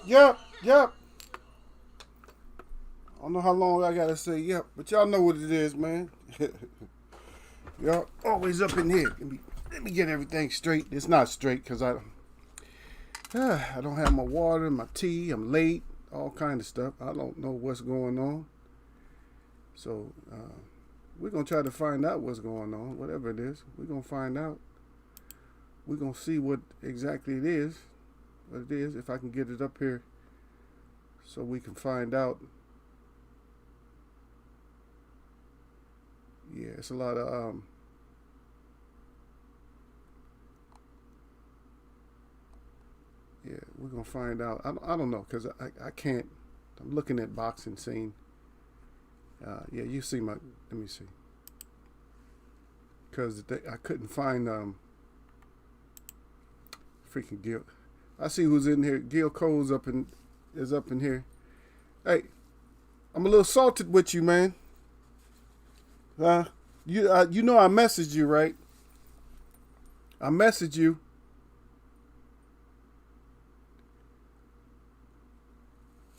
Yep, yep. I don't know how long I gotta say yep, but y'all know what it is, man. Y'all always up in here. Let me get everything straight. It's not straight because I don't have my water, my tea. I'm late, all kind of stuff. I don't know what's going on. So we're gonna try to find out what's going on, whatever it is. We're gonna find out. We're gonna see what exactly it is. What it is, if I can get it up here, so we can find out. Yeah, it's a lot of yeah, we're gonna find out. I don't know because I can't. I'm looking at boxing scene. Yeah, you see my. Let me see. Because I couldn't find freaking Gil. I see who's in here. Gil Cole's is up in here. Hey, I'm a little salted with you, man. You know I messaged you, right? I messaged you.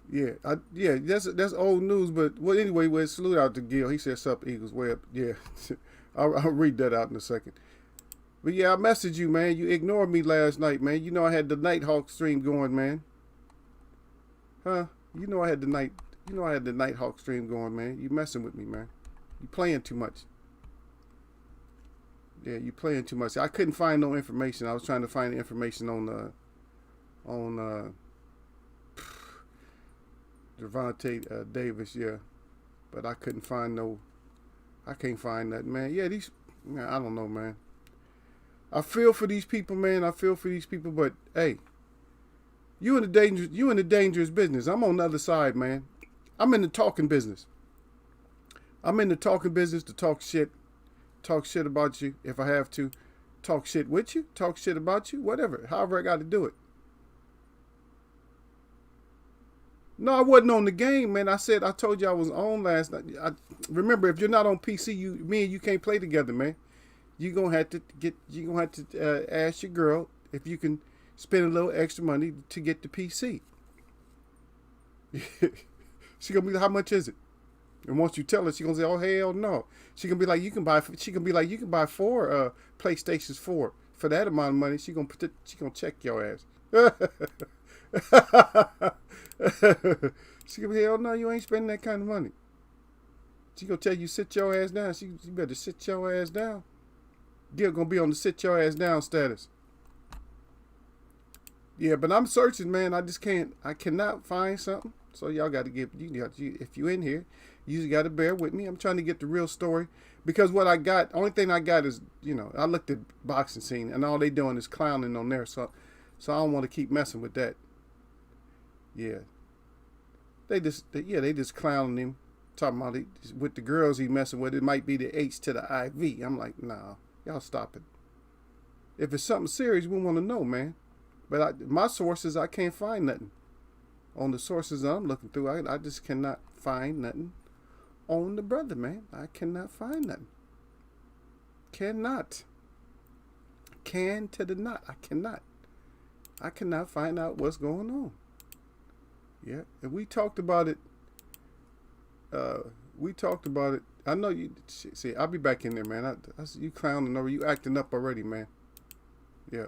Yeah, that's old news, but well, anyway, salute out to Gil. He said "Sup Eagles, way up." Yeah, I'll read that out in a second. But yeah, I messaged you, man. You ignored me last night, man. You know I had the Nighthawk stream going, man. Huh? You know I had the night. You know I had the Nighthawk stream going, man. You messing with me, man. You playing too much. Yeah, you playing too much. I couldn't find no information. I was trying to find the information on Devontae Davis, yeah, but I couldn't find no. I can't find that, man. Yeah, man, I don't know, man. I feel for these people, man. I feel for these people, but hey, you in the dangerous business. I'm on the other side, man. I'm in the talking business. I'm in the talking business to talk shit about you if I have to, talk shit with you, talk shit about you, whatever, however I got to do it. No, I wasn't on the game, man. I told you I was on last night. Remember, if you're not on PC, me and you can't play together, man. You gonna have to ask your girl if you can spend a little extra money to get the PC. She gonna be like, how much is it? And once you tell her, she gonna say, "Oh hell no." She gonna be like, "You can buy." She gonna be like, "You can buy four PlayStations 4 for that amount of money." She gonna check your ass. She gonna be, "Hell no, you ain't spending that kind of money." She gonna tell you sit your ass down. You better sit your ass down. Gil gonna be on the sit your ass down status. Yeah, but I'm searching, man. I just can't. I cannot find something. So y'all got to give. If you in here, you just got to bear with me. I'm trying to get the real story because what I got, only thing I got is I looked at boxing scene and all they doing is clowning on there. So I don't want to keep messing with that. Yeah, they just clowning him, talking about it with the girls he messing with. It might be the H to the IV. I'm like, nah, y'all stop it. If it's something serious, we want to know, man. But my sources, I can't find nothing. On the sources I'm looking through, I just cannot find nothing on the brother, man. I cannot find nothing. Cannot. Can to the not. I cannot. I cannot find out what's going on. Yeah, and we talked about it. We talked about it. I know you. See, I'll be back in there, man. I see you clowning over. You acting up already, man. Yeah.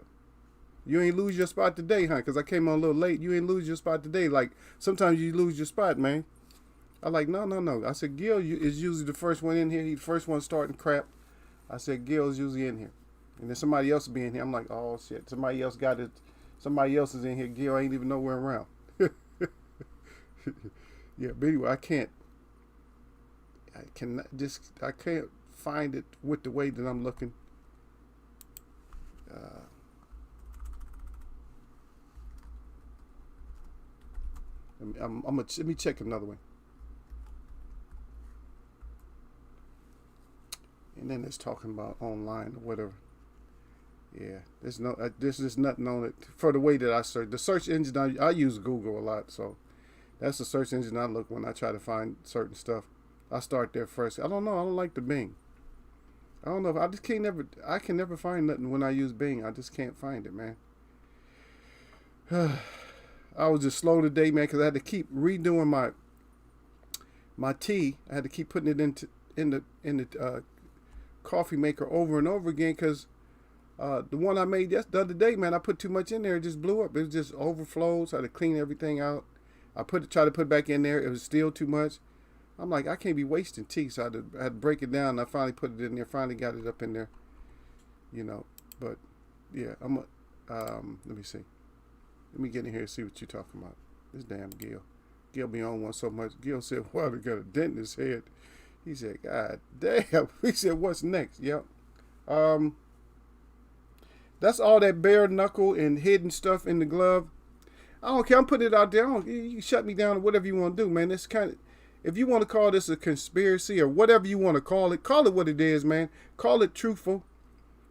You ain't lose your spot today, huh? Because I came on a little late. You ain't lose your spot today. Like, sometimes you lose your spot, man. I like, no. I said, Gil is usually the first one in here. He's the first one starting crap. I said, Gil is usually in here. And then somebody else will be in here. I'm like, oh, shit. Somebody else got it. Somebody else is in here. Gil ain't even nowhere around. Yeah, but anyway, I can't find it with the way that I'm looking. Let me check another one. And then it's talking about online or whatever. Yeah, there's just nothing on it for the way that I search. The search engine I use Google a lot, so that's the search engine I look when I try to find certain stuff. I start there first. I don't know. I don't like the Bing. I don't know. I just can't never. I can never find nothing when I use Bing. I just can't find it, man. I was just slow today, man, because I had to keep redoing my tea. I had to keep putting it in the coffee maker over and over again because the one I made the other day, man, I put too much in there. It just blew up. It just overflowed. So I had to clean everything out. I tried to put it back in there. It was still too much. I'm like, I can't be wasting tea. So I had to break it down. And I finally put it in there. Finally got it up in there. But yeah, let me see. Let me get in here and see what you're talking about. This damn Gil. Gil be on one so much. Gil said, well, he got a dent in his head. He said, God damn. He said, what's next? Yep. That's all that bare knuckle and hidden stuff in the glove. I don't care. I'm putting it out there. You can shut me down or whatever you want to do, man. It's kind of, if you want to call this a conspiracy or whatever you want to call it what it is, man. Call it truthful.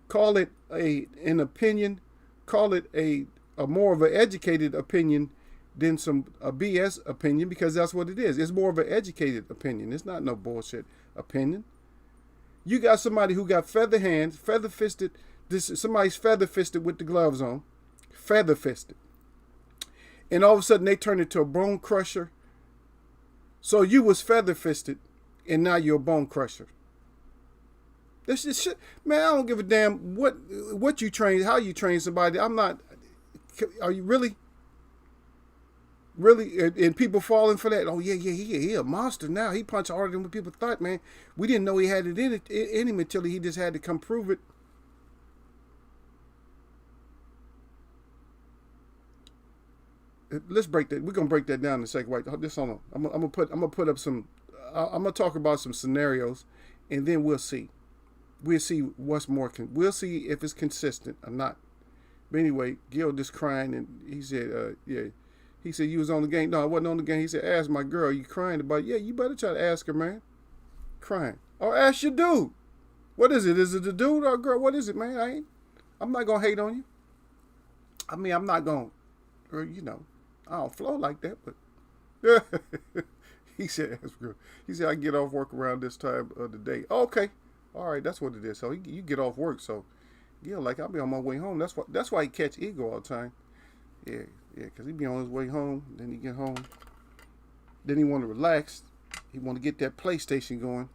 Call it an opinion. Call it a more of an educated opinion than a BS opinion, because that's what it is. It's more of an educated opinion. It's not no bullshit opinion. You got somebody who got feather hands, feather-fisted. Somebody's feather-fisted with the gloves on. Feather-fisted. And all of a sudden they turn into a bone crusher. So you was feather-fisted and now you're a bone crusher. This is shit. Man, I don't give a damn what you train, how you train somebody. I'm not. Are you really? Really? And people falling for that? Oh, yeah, he a monster now. He punched harder than what people thought, man. We didn't know he had it in him until he just had to come prove it. Let's break that. We're gonna break that down in a second. Wait, just hold on. I'm gonna put up some. I'm gonna talk about some scenarios, and then we'll see. We'll see what's more. We'll see if it's consistent or not. But anyway, Gil just crying, and he said, "Yeah." He said, "You was on the game." No, I wasn't on the game. He said, "Ask my girl. You crying about it?" Yeah, you better try to ask her, man. Crying. Or ask your dude. What is it? Is it the dude or girl? What is it, man? I'm not gonna hate on you. I mean, I'm not gonna, or I don't flow like that, but he said, I get off work around this time of the day. Okay. All right. That's what it is. So you get off work. So yeah, like I'll be on my way home. That's why he catch ego all the time. Yeah. Cause he be on his way home. Then he get home. Then he want to relax. He want to get that PlayStation going.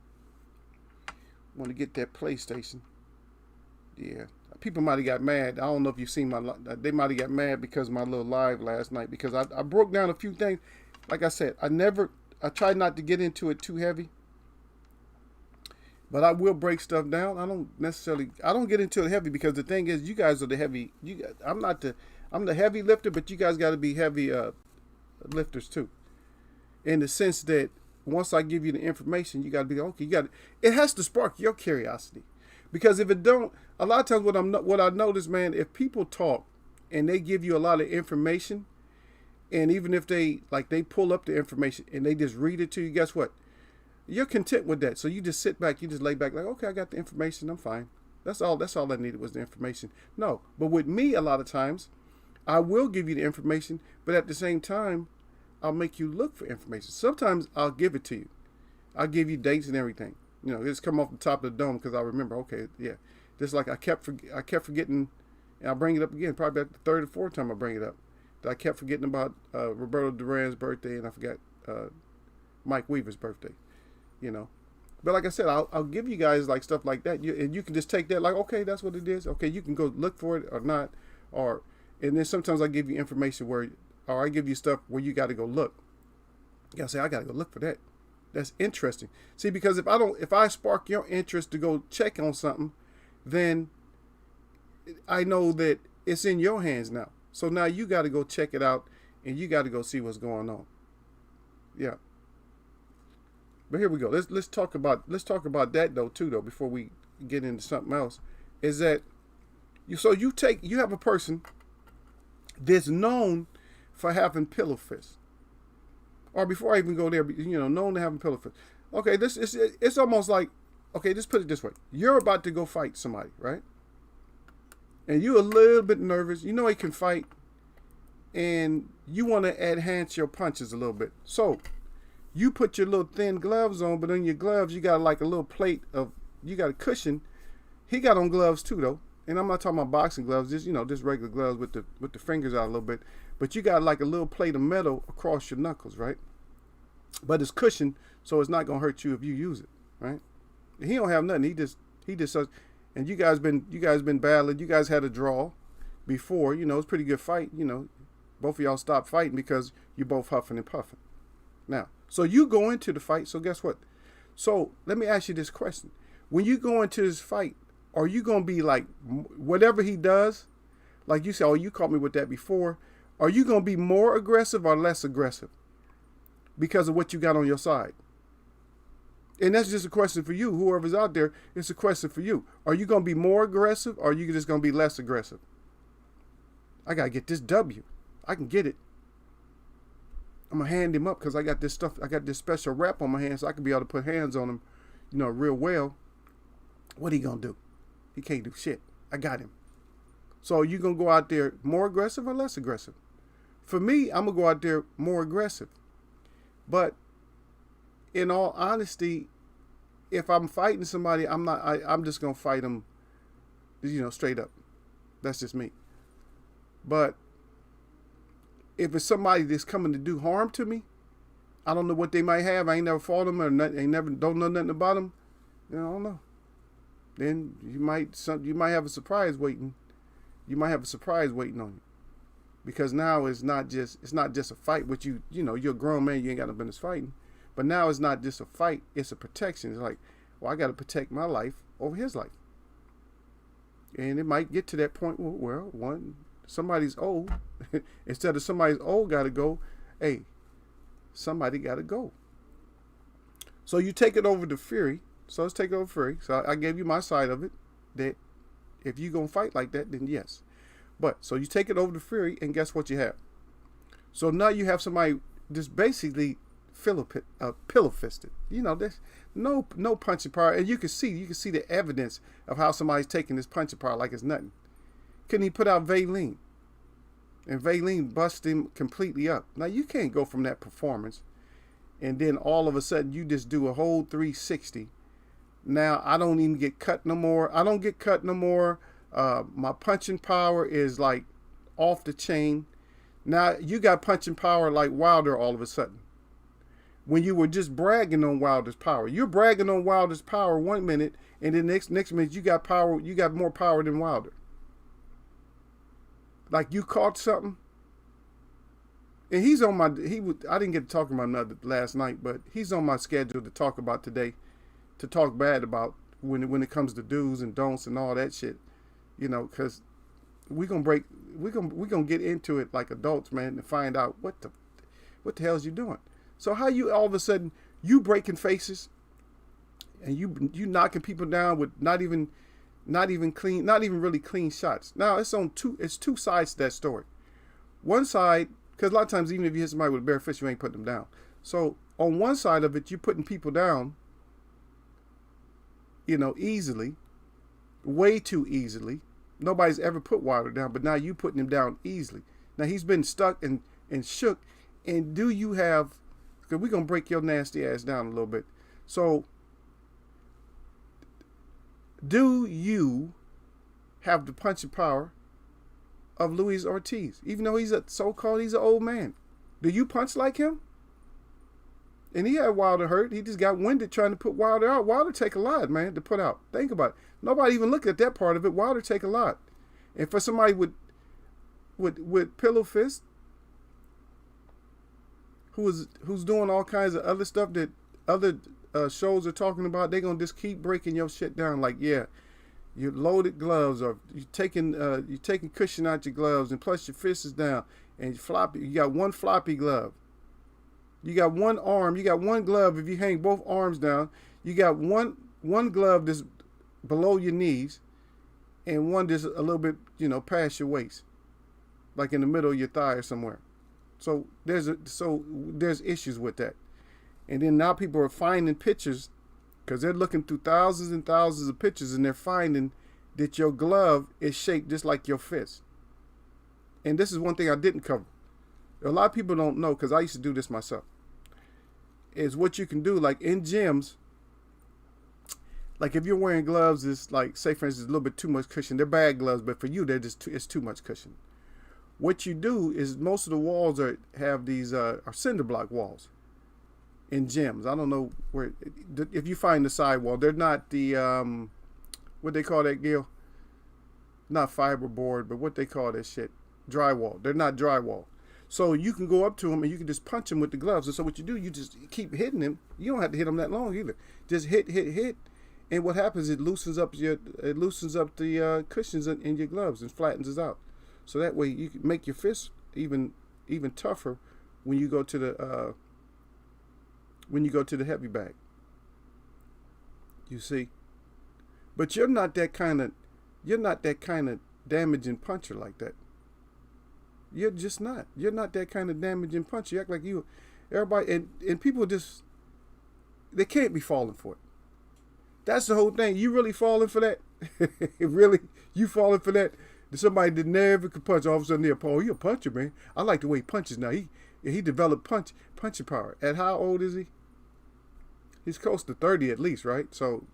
Want to get that PlayStation. Yeah. People might have got mad. I don't know if you've seen they might have got mad because of my little live last night, because I broke down a few things. Like I said, I try not to get into it too heavy, but I will break stuff down. I don't get into it heavy, because the thing is, you guys are the heavy, I'm the heavy lifter, but you guys got to be heavy lifters too. In the sense that once I give you the information, you got to be, okay, it has to spark your curiosity. Because if it don't, a lot of times what I notice, man, if people talk and they give you a lot of information, and even if they pull up the information and they just read it to you, guess what? You're content with that. So you just sit back, you just lay back like, okay, I got the information, I'm fine. That's all I needed was the information. No, but with me, a lot of times, I will give you the information, but at the same time, I'll make you look for information. Sometimes I'll give it to you. I'll give you dates and everything. It's come off the top of the dome because I remember, okay, yeah. Just like I kept forgetting, and I'll bring it up again, probably about the third or fourth time I bring it up, that I kept forgetting about Roberto Duran's birthday, and I forgot Mike Weaver's birthday, But like I said, I'll give you guys like stuff like that, and you can just take that like, okay, that's what it is. Okay, you can go look for it or not, and then sometimes I give you information or I give you stuff where you got to go look. You got to say, I got to go look for that. That's interesting. See, because if I spark your interest to go check on something, then I know that it's in your hands now. So now you got to go check it out, and you got to go see what's going on. Yeah. But here we go. Let's talk about that though too though before we get into something else. Is that you have a person that's known for having pillow fists. Or before I even go there, known to having pillow fists. Okay, it's almost like, okay, just put it this way. You're about to go fight somebody, right? And you're a little bit nervous. You know he can fight. And you want to enhance your punches a little bit. So, you put your little thin gloves on, but on your gloves, you got like a little plate you got a cushion. He got on gloves too, though. and I'm not talking about boxing gloves, just just regular gloves with the fingers out a little bit. But you got like a little plate of metal across your knuckles, right? But it's cushioned, so it's not gonna hurt you if you use it, right? He don't have nothing. He just and you guys been battling. You guys had a draw before. It's a pretty good fight. Both of y'all stopped fighting because you're both huffing and puffing. Now, so you go into the fight. So guess what? So let me ask you this question: when you go into this fight, are you gonna be like whatever he does? Like you say, oh, you caught me with that before. Are you gonna be more aggressive or less aggressive because of what you got on your side? And that's just a question for you. Whoever's out there, it's a question for you. Are you gonna be more aggressive or are you just gonna be less aggressive? I gotta get this W. I can get it. I'm gonna hand him up because I got this stuff. I got this special wrap on my hands, so I can be able to put hands on him, real well. What he gonna do? He can't do shit. I got him. So you gonna go out there more aggressive or less aggressive? For me, I'm gonna go out there more aggressive. But in all honesty, if I'm fighting somebody, I'm just gonna fight them, straight up. That's just me. But if it's somebody that's coming to do harm to me, I don't know what they might have. I ain't never fought them or don't know nothing about them. I don't know. Then you might have a surprise waiting. You might have a surprise waiting on you, because now it's not just a fight. Which you're a grown man. You ain't got no business fighting. But now it's not just a fight. It's a protection. It's like, well, I got to protect my life over his life. And it might get to that point where somebody's old. Instead of somebody's old got to go, hey, somebody got to go. So you take it over to Fury. So let's take it over Fury. So I gave you my side of it, that if you going to fight like that, then yes. But so you take it over to Fury, and guess what you have? So now you have somebody just basically pillow fisted. There's no punching power, and you can see the evidence of how somebody's taking this punching power like it's nothing. Couldn't he put out Valine? And Valine busted him completely up. Now you can't go from that performance and then all of a sudden you just do a whole 360. Now I don't even get cut no more. I don't get cut no more. My punching power is like off the chain. Now you got punching power like Wilder all of a sudden. When you were just bragging on Wilder's power. You're bragging on Wilder's power 1 minute, and then next minute you got power. You got more power than Wilder. Like you caught something. And he's on my. I didn't get to talk about him last night, but he's on my schedule to talk about today, to talk bad about when it comes to do's and don'ts and all that shit. Because we're gonna get into it like adults, man, and find out what the hell's you doing. So how you all of a sudden you breaking faces and you knocking people down with not even really clean shots. Now it's two sides to that story. One side, because a lot of times even if you hit somebody with a bare fist, you ain't putting them down. So on one side of it, you're putting people down, easily, way too easily. Nobody's ever put Wilder down, but now you putting him down easily. Now he's been stuck and shook. And do you have? Because we're gonna break your nasty ass down a little bit. So, do you have the punching power of Luis Ortiz? Even though he's an old man. Do you punch like him? And he had Wilder hurt. He just got winded trying to put Wilder out. Wilder take a lot, man, to put out. Think about it. Nobody even looked at that part of it. Wilder take a lot. And for somebody with pillow fist, who's doing all kinds of other stuff that other shows are talking about, they're going to just keep breaking your shit down. Like, yeah, you loaded gloves, or you taking cushion out your gloves, and plus your fist is down, and you got one floppy glove. You got one arm, you got one glove if you hang both arms down. You got one glove that's below your knees, and one that's a little bit, past your waist, like in the middle of your thigh or somewhere. So there's issues with that. And then now people are finding pictures, because they're looking through thousands and thousands of pictures, and they're finding that your glove is shaped just like your fist. And this is one thing I didn't cover. A lot of people don't know, because I used to do this myself, is what you can do. Like in gyms, Like if you're wearing gloves, it's like, say for instance, a little bit too much cushion. They're bad gloves, but for you, it's too much cushion. What you do is most of the walls have these are cinder block walls in gyms. I don't know where, if you find the sidewall, they're not the what they call that, Gil? Not fiberboard, but what they call that shit, drywall. They're not drywall. So you can go up to them and you can just punch them with the gloves. And so what you do, you just keep hitting them. You don't have to hit them that long either. Just hit, and what happens? It loosens up the cushions in your gloves and flattens it out. So that way you can make your fists even tougher when you go to the heavy bag. You see, but you're not that kind of damaging puncher like that. You're just not. You're not that kind of damaging puncher. You act like you, everybody, and people just, they can't be falling for it. That's the whole thing. You really falling for that? Really? You falling for that? Somebody that never could punch, all of a sudden they're, oh, you're a puncher, man. I like the way he punches now. He developed punching power. At how old is he? He's close to 30 at least, right? So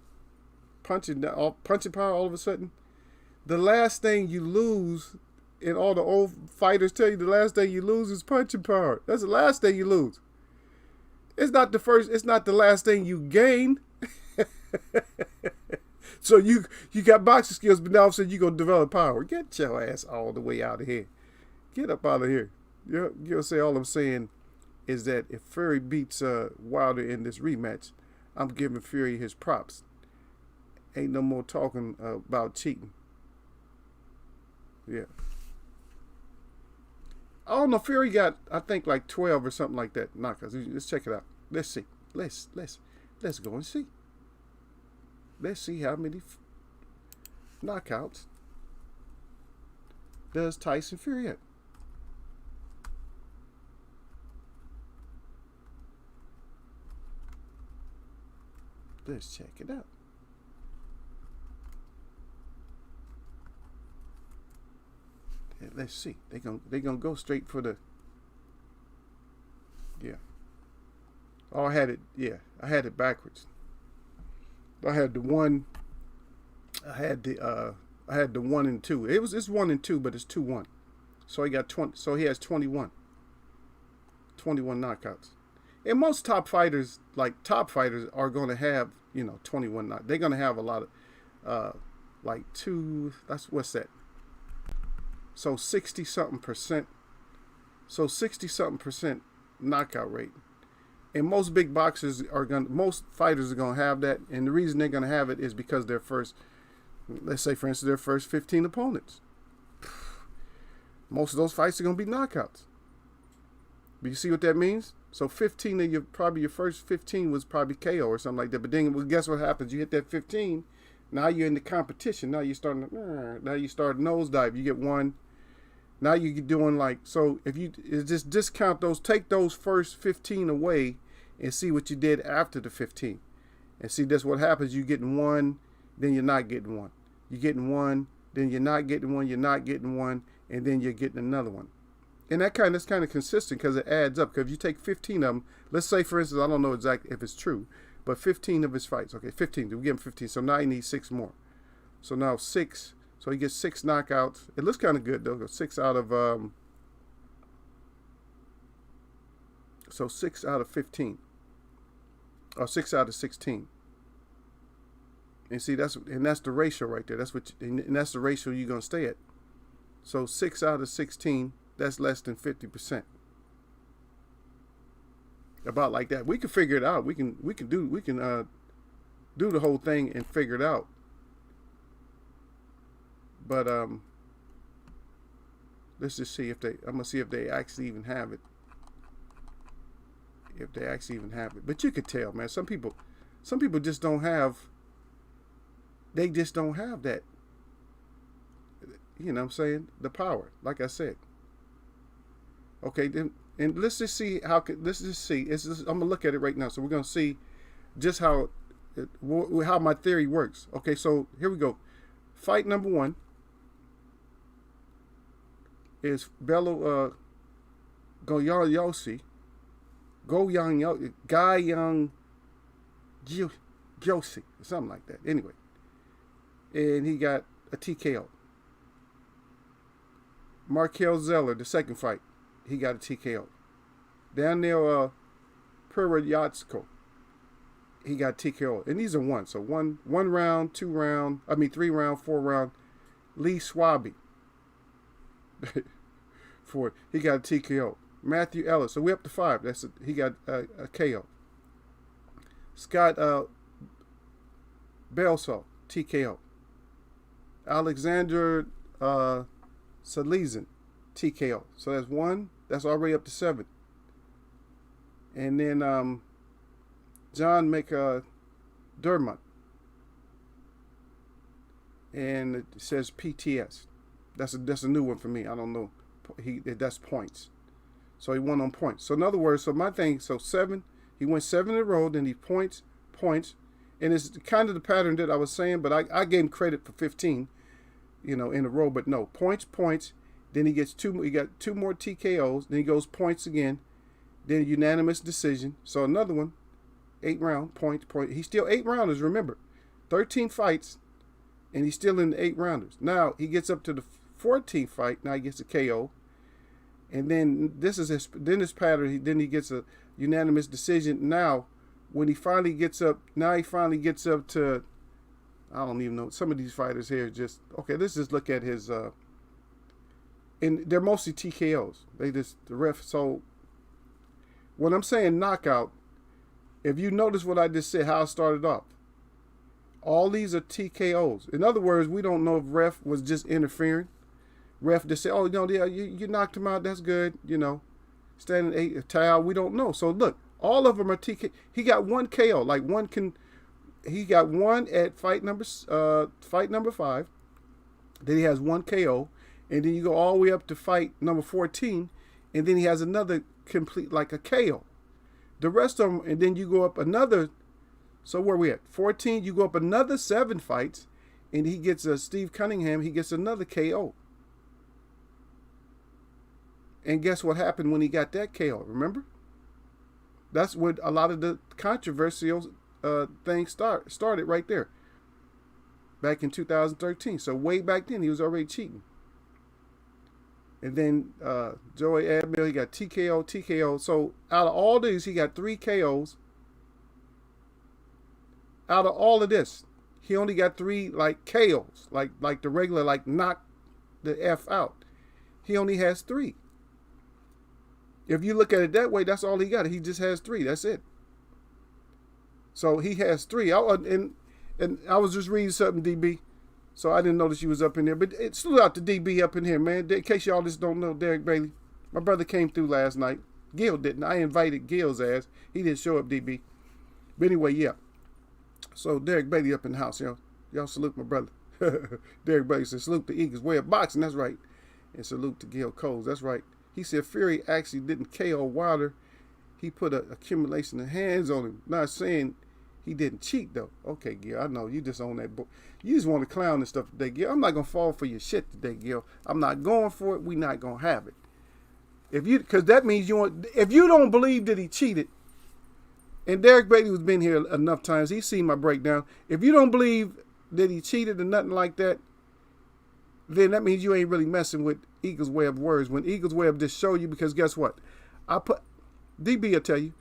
punching power all of a sudden. The last thing you lose, and all the old fighters tell you, the last thing you lose is punching power. That's the last thing you lose. It's not the last thing you gain. So you got boxing skills, but now all of a sudden you're going to develop power. Get your ass all the way out of here. Get up out of here. You'll say all I'm saying is that if Fury beats Wilder in this rematch, I'm giving Fury his props. Ain't no more talking about cheating. Yeah. I don't know. Fury got, I think, like 12 or something like that knockouts. Let's check it out. Let's see. Let's go and see. Let's see how many knockouts does Tyson Fury have. Let's check it out. Yeah, let's see. They're gonna go straight for the. Yeah. Oh, I had it. Yeah, I had it backwards. I had the 1 and 2. It's 1 and 2, but it's 2-1. So he got 20. So he has 21. 21 knockouts. And most top fighters are going to have 21 knockouts. They're going to have a lot of like 2. What's that? So 60 something percent. So 60 something percent knockout rate. And most big boxers most fighters are gonna have that, and the reason they're gonna have it is because let's say for instance, their first 15 opponents. Most of those fights are gonna be knockouts. But you see what that means? So 15 of your first 15 was probably KO or something like that. But then, well, guess what happens? You hit that 15. Now you're in the competition. Now you're starting. Now you start nosedive. You get 1. Now you're doing so. If you just discount those, take those first 15 away, and see what you did after the 15, and see that's what happens. You getting 1, then you're not getting 1. You're getting 1, then you're not getting 1. You're not getting 1, and then you're getting another one. And that's kind of consistent because it adds up. Because if you take 15 of them, let's say for instance, I don't know exactly if it's true, but 15 of his fights. Okay, 15. We give him 15. So now he needs 6 more. So now 6. So he gets 6 knockouts. It looks kind of good though. 6 out of 15, or 6 out of 16. And see that's the ratio right there. That's the ratio you're gonna stay at. So 6 out of 16. That's less than 50%. About like that. We can figure it out. We can do the whole thing and figure it out. But let's just see I'm gonna see if they actually even have it. If they actually even have it. But you could tell, man, some people just don't have, they just don't have that. You know what I'm saying? The power, like I said. Okay, then, and let's just see I'm gonna look at it right now. So we're gonna see just how my theory works. Okay, so here we go. Fight number 1 is Bello Goyang Josie, or something like that. Anyway, and he got a TKO. Markel Zeller, the second fight, he got a TKO. Daniel Peredyatsko, he got TKO. And these are one. So one round, 3 round, 4 round. Lee Swaby, he got a TKO. Matthew Ellis, so we up to 5. He got a KO. Scott Belso, TKO. Alexander Salezin, TKO. So that's 1. That's already up to 7. And then John McDermott, and it says PTS. That's a new one for me. I don't know. That's points. So he won on points. So in other words, my thing. So 7. He went 7 in a row. Then he points, and it's kind of the pattern that I was saying. But I gave him credit for 15, in a row. But no, points. Then he gets 2. He got 2 more TKOs. Then he goes points again. Then unanimous decision. So another one, 8 round point. He's still 8 rounders. Remember, 13 fights, and he's still in the 8 rounders. Now he gets up to the 14th fight. Now he gets a KO, and then this is his pattern. Then he gets a unanimous decision. Now, when he finally gets up, to, I don't even know. Some of these fighters here just okay. Let's just look at his. And they're mostly TKOs. The ref. So when I'm saying knockout, if you notice what I just said, how I started off, all these are TKOs. In other words, we don't know if ref was just interfering. Ref just said, oh, yeah, you knocked him out. That's good. Standing 8, a towel. We don't know. So look, all of them are TK. He got 1 KO. He got 1 at fight number 5. Then he has 1 KO. And then you go all the way up to fight number 14. And then he has another complete, like a KO. The rest of them, and then you go up another. So where are we at? 14, you go up another 7 fights, and he gets Steve Cunningham, he gets another KO. And guess what happened when he got that KO, remember? That's what a lot of the controversial things started right there. Back in 2013. So way back then, he was already cheating. And then Joey Admiral, he got TKO. So out of all these, he got 3 KOs. Out of all of this, he only got 3 KOs, like the regular knock the F out. He only has 3. If you look at it that way, that's all he got. He just has 3. That's it. So he has 3. And I was just reading something, DB. So I didn't notice you was up in there. But it salute out to DB up in here, man. In case y'all just don't know, Derek Bailey. My brother came through last night. Gil didn't. I invited Gil's ass. He didn't show up, DB. But anyway, yeah. So Derek Bailey up in the house, y'all salute my brother. Derek Bailey said, salute the Eagles way of boxing, that's right. And salute to Gil Coles, that's right. He said Fury actually didn't KO Wilder. He put an accumulation of hands on him. Not saying he didn't cheat, though. Okay, Gil, I know you just on that book. You just want to clown and stuff today, Gil. I'm not going to fall for your shit today, Gil. I'm not going for it. We're not going to have it. Because that means if you don't believe that he cheated, and Derek Bailey has been here enough times, he's seen my breakdown. If you don't believe that he cheated or nothing like that, then that means you ain't really messing with Eagles' way of words. When Eagles' way of just show you, because guess what? DB will tell you,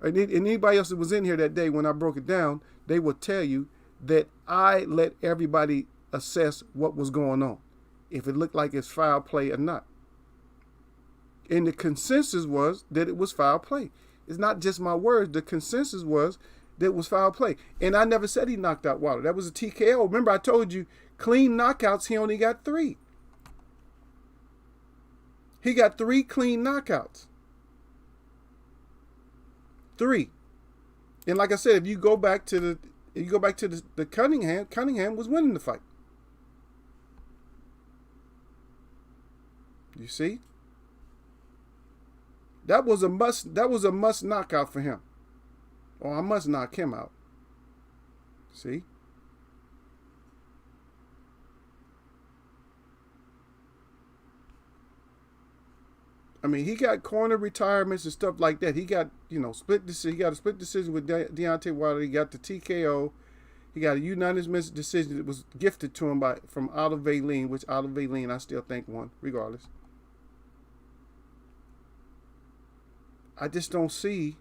and anybody else that was in here that day when I broke it down, they will tell you that I let everybody assess what was going on, if it looked like it's foul play or not. And the consensus was that it was foul play. It's not just my words. The consensus was that it was foul play. And I never said he knocked out Wilder. That was a TKO. Remember, I told you, clean knockouts, he only got 3. He got 3 clean knockouts. 3. And like I said, if you go back to the Cunningham was winning the fight. You see? That was a must knockout for him. Or I must knock him out. See? I mean, he got corner retirements and stuff like that. He got, split decision. He got a split decision with Deontay Wilder. He got the TKO. He got a unanimous decision that was gifted to him from Otto Valeen, which Otto Valeen I still think won, regardless. I just don't see.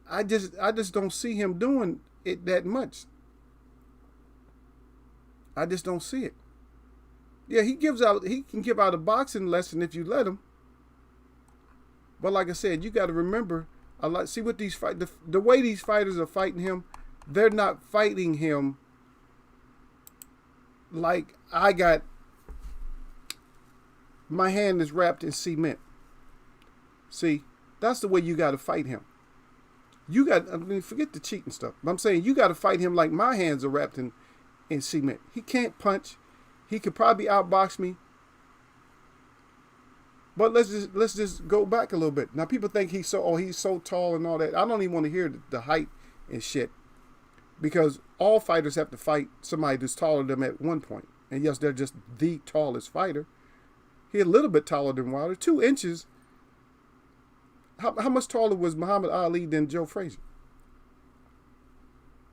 I just don't see him doing it that much. I just don't see it. Yeah, he can give out a boxing lesson if you let him. But like I said, you got to remember, see what these the way these fighters are fighting him, they're not fighting him like my hand is wrapped in cement. See, that's the way you got to fight him. Forget the cheating stuff. But I'm saying you got to fight him like my hands are wrapped in cement. He can't punch. He could probably outbox me. But let's just go back a little bit. Now people think he's so tall and all that. I don't even want to hear the height and shit. Because all fighters have to fight somebody that's taller than them at one point. And yes, they're just the tallest fighter. He's a little bit taller than Wilder. 2 inches. How much taller was Muhammad Ali than Joe Frazier?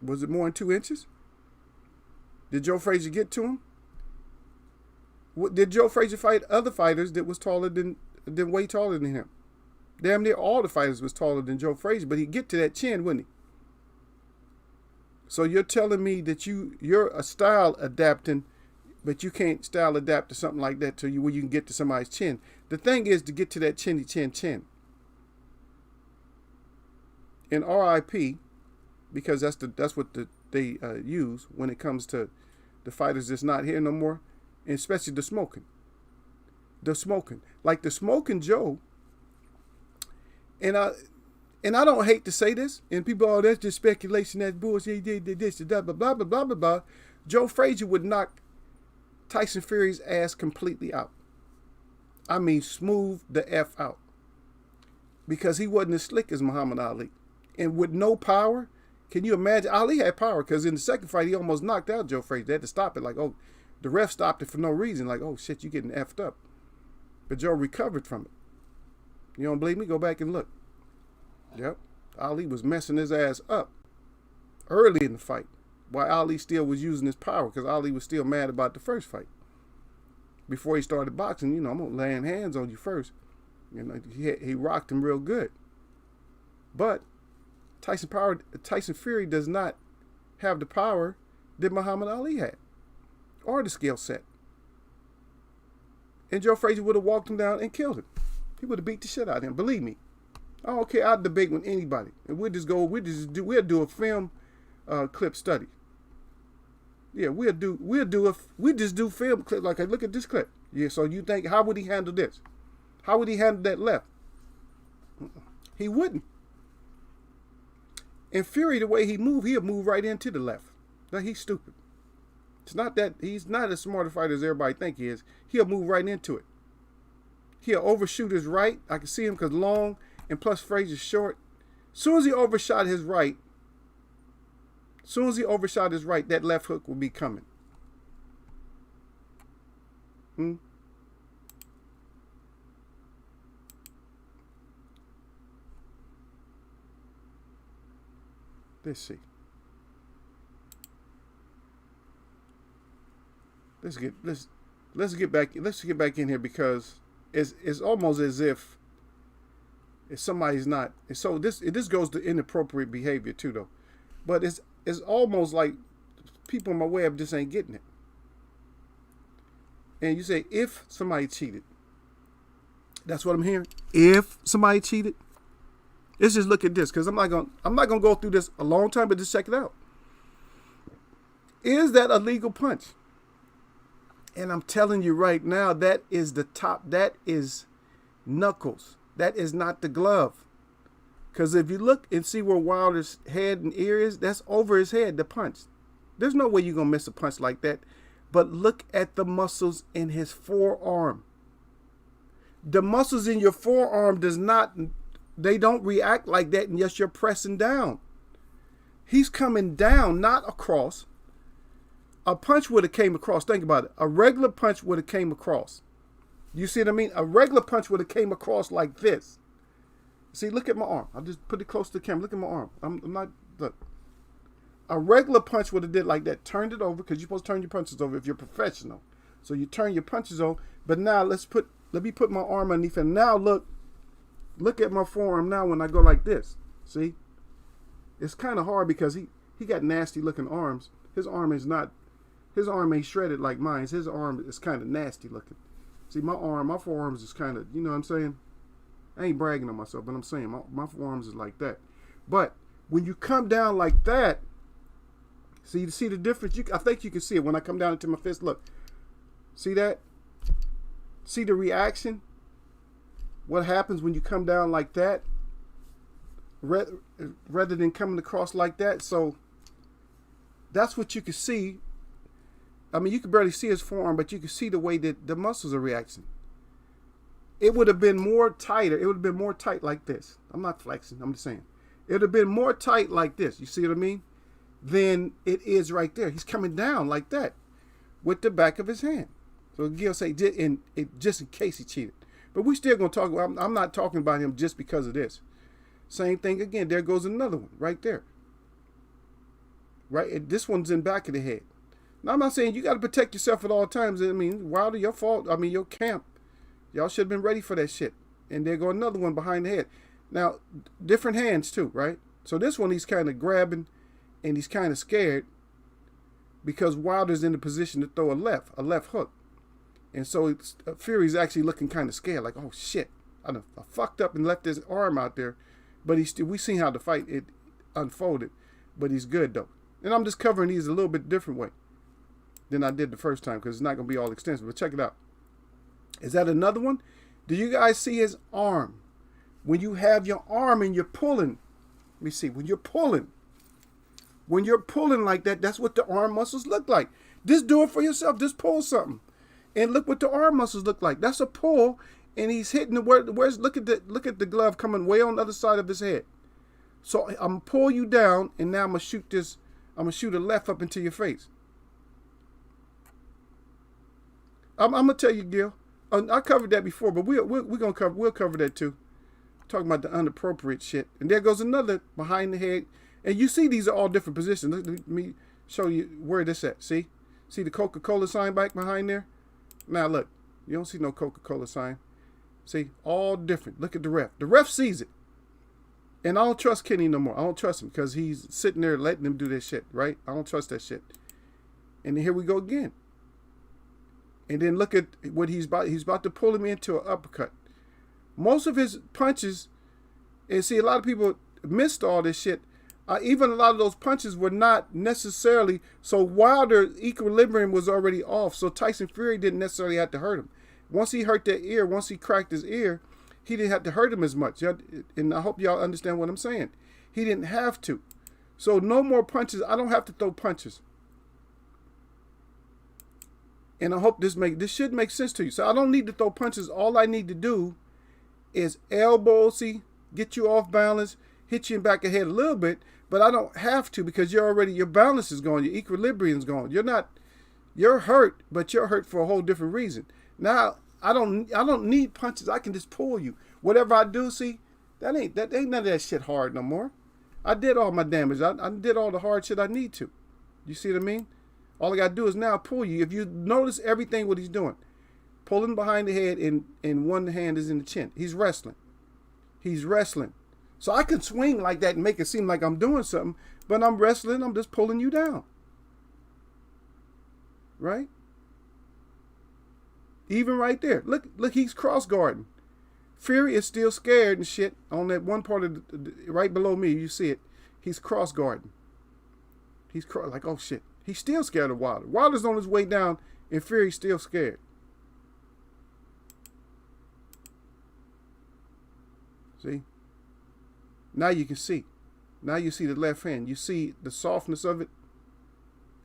Was it more than 2 inches? Did Joe Frazier get to him? Did Joe Frazier fight other fighters that was way taller than him? Damn near all the fighters was taller than Joe Frazier, but he'd get to that chin, wouldn't he? So you're telling me that you're a style adapting, but you can't style adapt to something like that where you can get to somebody's chin. The thing is to get to that chinny chin. In RIP, because that's what they use when it comes to the fighters that's not here no more, and especially the smoking. Like the smoking Joe, and I don't hate to say this, and people, that's just speculation, that's bullshit, he did this, blah, blah, blah, blah, blah, blah, blah. Joe Frazier would knock Tyson Fury's ass completely out. I mean, smooth the F out. Because he wasn't as slick as Muhammad Ali. And with no power, can you imagine? Ali had power because in the second fight, he almost knocked out Joe Frazier. They had to stop it. Like, the ref stopped it for no reason. Like, oh, shit, you're getting effed up. But Joe recovered from it. You don't believe me? Go back and look. Yep. Ali was messing his ass up early in the fight while Ali still was using his power because Ali was still mad about the first fight. Before he started boxing, I'm going to lay hands on you first. He rocked him real good. But Tyson Fury does not have the power that Muhammad Ali had or the skill set. And Joe Frazier would have walked him down and killed him. He would have beat the shit out of him. Believe me. I don't care. I'll debate with anybody. And we'll do a film clip study. Yeah, we just do film clip. Like, look at this clip. Yeah, so you think, how would he handle this? How would he handle that left? He wouldn't. And Fury, the way he moved, he'll move right into the left. Now, he's stupid. It's not that he's not as smart a fighter as everybody think he is. He'll move right into it. He'll overshoot his right. I can see him because long, and plus Frazier's short. As soon as he overshot his right, that left hook will be coming. Let's see. Let's get back in here because it's almost as if somebody's not. So this goes to inappropriate behavior too, though. But it's almost like people on my web just ain't getting it. And you say if somebody cheated, that's what I'm hearing. If somebody cheated, let's just look at this because I'm not gonna go through this a long time, but just check it out. Is that a legal punch? And I'm telling you right now, that is the top. That is knuckles. That is not the glove. Because if you look and see where Wilder's head and ear is, that's over his head, the punch. There's no way you're going to miss a punch like that. But look at the muscles in his forearm. The muscles in your forearm they don't react like that unless you're pressing down. He's coming down, not across. A punch would have came across. Think about it. A regular punch would have came across. You see what I mean? A regular punch would have came across like this. See, look at my arm. I'll just put it close to the camera. Look at my arm. I'm not, look. A regular punch would have did like that. Turned it over, because you're supposed to turn your punches over if you're professional. So you turn your punches over. But now let me put my arm underneath. And now look at my forearm now when I go like this. See? It's kind of hard because he got nasty looking arms. His arm ain't shredded like mine. His arm is kind of nasty looking. See, my forearms is kind of, you know what I'm saying? I ain't bragging on myself, but I'm saying my forearms is like that. But when you come down like that, see the difference? I think you can see it when I come down into my fist. Look, see that? See the reaction? What happens when you come down like that? Rather than coming across like that. So that's what you can see. I mean, you can barely see his forearm, but you can see the way that the muscles are reacting. It would have been more tighter. It would have been more tight like this. I'm not flexing. I'm just saying. It would have been more tight like this. You see what I mean? Than it is right there. He's coming down like that with the back of his hand. So Gil say, just in case he cheated. But we still going to talk about, I'm not talking about him just because of this. Same thing again. There goes another one right there. Right? This one's in back of the head. Now, I'm not saying you got to protect yourself at all times. I mean, Wilder, your fault. I mean, your camp. Y'all should have been ready for that shit. And there go another one behind the head. Now, different hands too, right? So this one, he's kind of grabbing and he's kind of scared because Wilder's in the position to throw a left hook. And so Fury's actually looking kind of scared, like, oh shit, I fucked up and left his arm out there. But we seen how the fight it unfolded, but he's good though. And I'm just covering these a little bit different way than I did the first time because it's not going to be all extensive. But check it out. Is that another one? Do you guys see his arm? When you have your arm and you're pulling, let me see, when you're pulling like that, that's what the arm muscles look like. Just do it for yourself. Just pull something. And look what the arm muscles look like. That's a pull, and he's hitting look at the glove coming way on the other side of his head. So I'm gonna pull you down, and now I'm gonna shoot a left up into your face. I'm gonna tell you, Gil. I covered that before, but we'll cover that too. Talking about the inappropriate shit. And there goes another behind the head. And you see these are all different positions. Let me show you where this at. See the Coca-Cola sign back behind there? Now look, you don't see no Coca-Cola sign. See, all different. Look at the ref. The ref sees it. And I don't trust Kenny no more. I don't trust him because he's sitting there letting them do that shit, right? I don't trust that shit. And then here we go again. And then look at what he's about to pull him into an uppercut. Most of his punches, and see, a lot of people missed all this shit. Even a lot of those punches were not necessarily, so Wilder's equilibrium was already off. So Tyson Fury didn't necessarily have to hurt him. Once he hurt that ear, once he cracked his ear, he didn't have to hurt him as much. And I hope y'all understand what I'm saying. He didn't have to. So no more punches. I don't have to throw punches. And I hope this should make sense to you. So I don't need to throw punches. All I need to do is elbow, get you off balance, hit you in back of the head a little bit, but I don't have to because your balance is gone, your equilibrium's gone. You're hurt, but you're hurt for a whole different reason. Now I don't need punches. I can just pull you. Whatever I do, that ain't none of that shit hard no more. I did all my damage. I did all the hard shit I need to. You see what I mean? All I got to do is now pull you. If you notice everything what he's doing, pulling behind the head and one hand is in the chin. He's wrestling. So I can swing like that and make it seem like I'm doing something, but I'm wrestling. I'm just pulling you down. Right? Even right there. Look, he's cross guarding. Fury is still scared and shit on that one part of right below me. You see it. He's cross guarding. He's like, oh shit. He's still scared of Wilder. Wilder's on his way down and Fury's still scared. See? Now you can see. Now you see the left hand. You see the softness of it.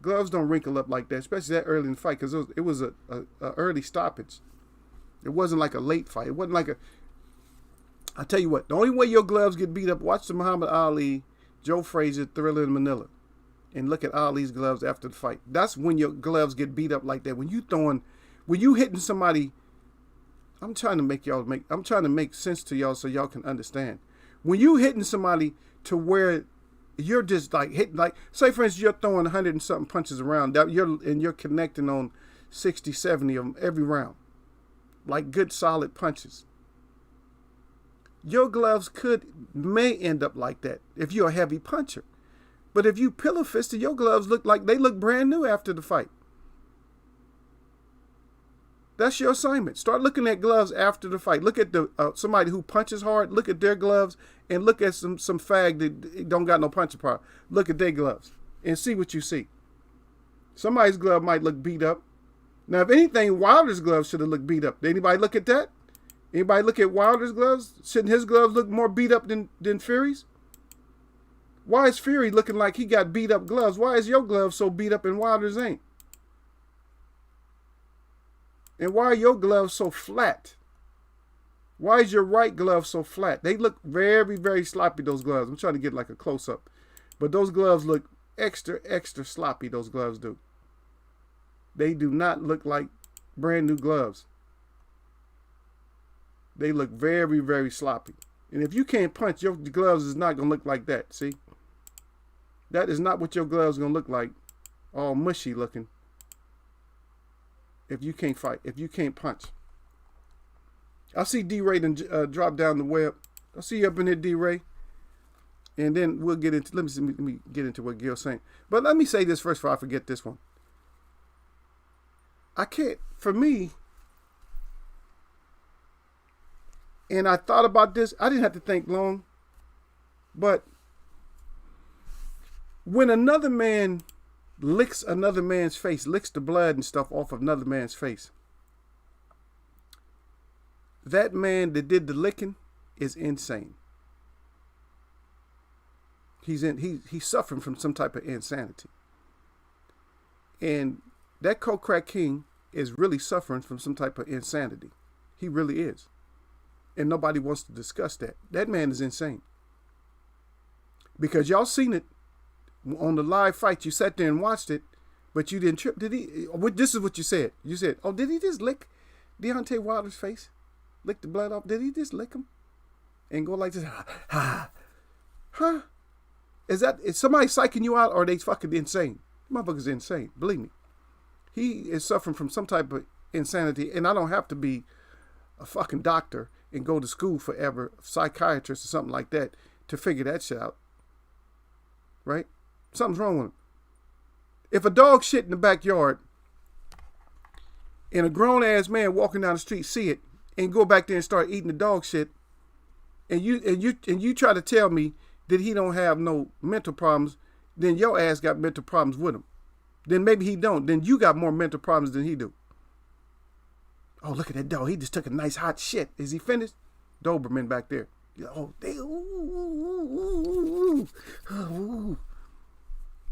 Gloves don't wrinkle up like that, especially that early in the fight because it was a early stoppage. It wasn't like a late fight. It wasn't like I tell you what, the only way your gloves get beat up, watch the Muhammad Ali, Joe Frazier, Thriller in Manila. And look at Ali's gloves after the fight. That's when your gloves get beat up like that. When you hitting somebody I'm trying to make sense to y'all so y'all can understand. When you hitting somebody to where you're just like hitting, like, say for instance, you're throwing 100 and something punches around, that you're connecting on 60, 70 of them every round, like good solid punches. Your gloves may end up like that if you're a heavy puncher. But if you pillow fisted, your gloves look brand new after the fight. That's your assignment. Start looking at gloves after the fight. Look at somebody who punches hard. Look at their gloves and look at some fag that don't got no punching power. Look at their gloves and see what you see. Somebody's glove might look beat up. Now, if anything, Wilder's gloves should have looked beat up. Did anybody look at that? Anybody look at Wilder's gloves? Shouldn't his gloves look more beat up than Fury's? Why is Fury looking like he got beat up gloves? Why is your gloves so beat up and Wilder's ain't? And why are your gloves so flat? Why is your right glove so flat? They look very, very sloppy, those gloves. I'm trying to get like a close-up. But those gloves look extra, extra sloppy, those gloves do. They do not look like brand new gloves. They look very, very sloppy. And if you can't punch, your gloves is not going to look like that, see? That is not what your gloves are going to look like. All mushy looking. If you can't fight, if you can't punch. I see D-Ray drop down the web. I see you up in there, D-Ray. And then we'll get into, let me get into what Gil's saying. But let me say this first before I forget this one. I can't, for me, and I thought about this, I didn't have to think long, but when another man licks another man's face, licks the blood and stuff off of another man's face, that man that did the licking is insane. He's suffering from some type of insanity. And that coke crack king is really suffering from some type of insanity. He really is. And nobody wants to discuss that. That man is insane. Because y'all seen it on the live fight. You sat there and watched it, but you didn't trip. Did he? This is what you said. You said, oh, did he just lick Deontay Wilder's face? Lick the blood off? Did he just lick him? And go like this? Huh? Is somebody psyching you out or are they fucking insane? Motherfucker's insane. Believe me. He is suffering from some type of insanity, and I don't have to be a fucking doctor and go to school forever, psychiatrist or something like that, to figure that shit out. Right? Something's wrong with him. If a dog shit in the backyard and a grown-ass man walking down the street see it and go back there and start eating the dog shit, and you try to tell me that he don't have no mental problems, then your ass got mental problems with him. Then maybe he don't. Then you got more mental problems than he do. Oh, look at that dog. He just took a nice hot shit. Is he finished? Doberman back there. Oh,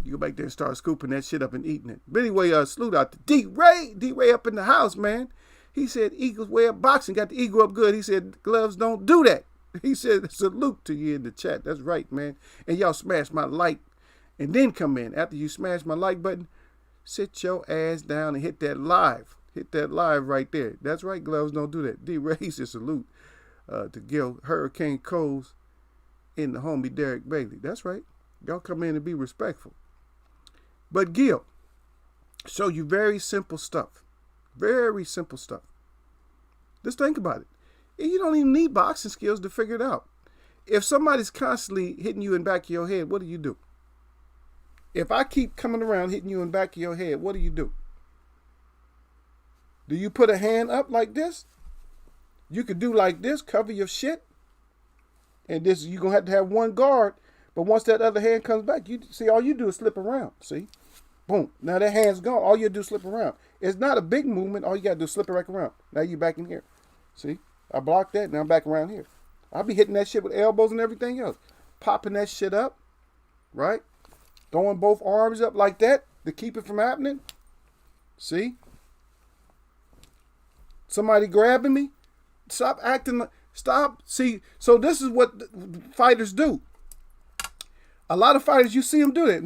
you go back there and start scooping that shit up and eating it. But anyway, salute out to D-Ray. D-Ray up in the house, man. He said Eagles way up boxing. Got the ego up good. He said gloves don't do that. He said salute to you in the chat. That's right, man. And y'all smash my like and then come in. After you smash my like button, sit your ass down and hit that live. Hit that live right there. That's right, gloves don't do that. D-Ray said salute to Gil Hurricane Coles and the homie Derek Bailey. That's right. Y'all come in and be respectful. But Gil, show you very simple stuff. Very simple stuff. Just think about it. You don't even need boxing skills to figure it out. If somebody's constantly hitting you in the back of your head, what do you do? If I keep coming around hitting you in the back of your head, what do you do? Do you put a hand up like this? You could do like this, cover your shit. And this, you're going to have one guard. But once that other hand comes back, you see, all you do is slip around. See? Boom. Now that hand's gone. All you do is slip around. It's not a big movement. All you got to do is slip it back around. Now you're back in here. See? I blocked that. Now I'm back around here. I'll be hitting that shit with elbows and everything else. Popping that shit up. Right? Throwing both arms up like that to keep it from happening. See? Somebody grabbing me. Stop acting. Stop. See, so this is what fighters do. A lot of fighters, you see them do that.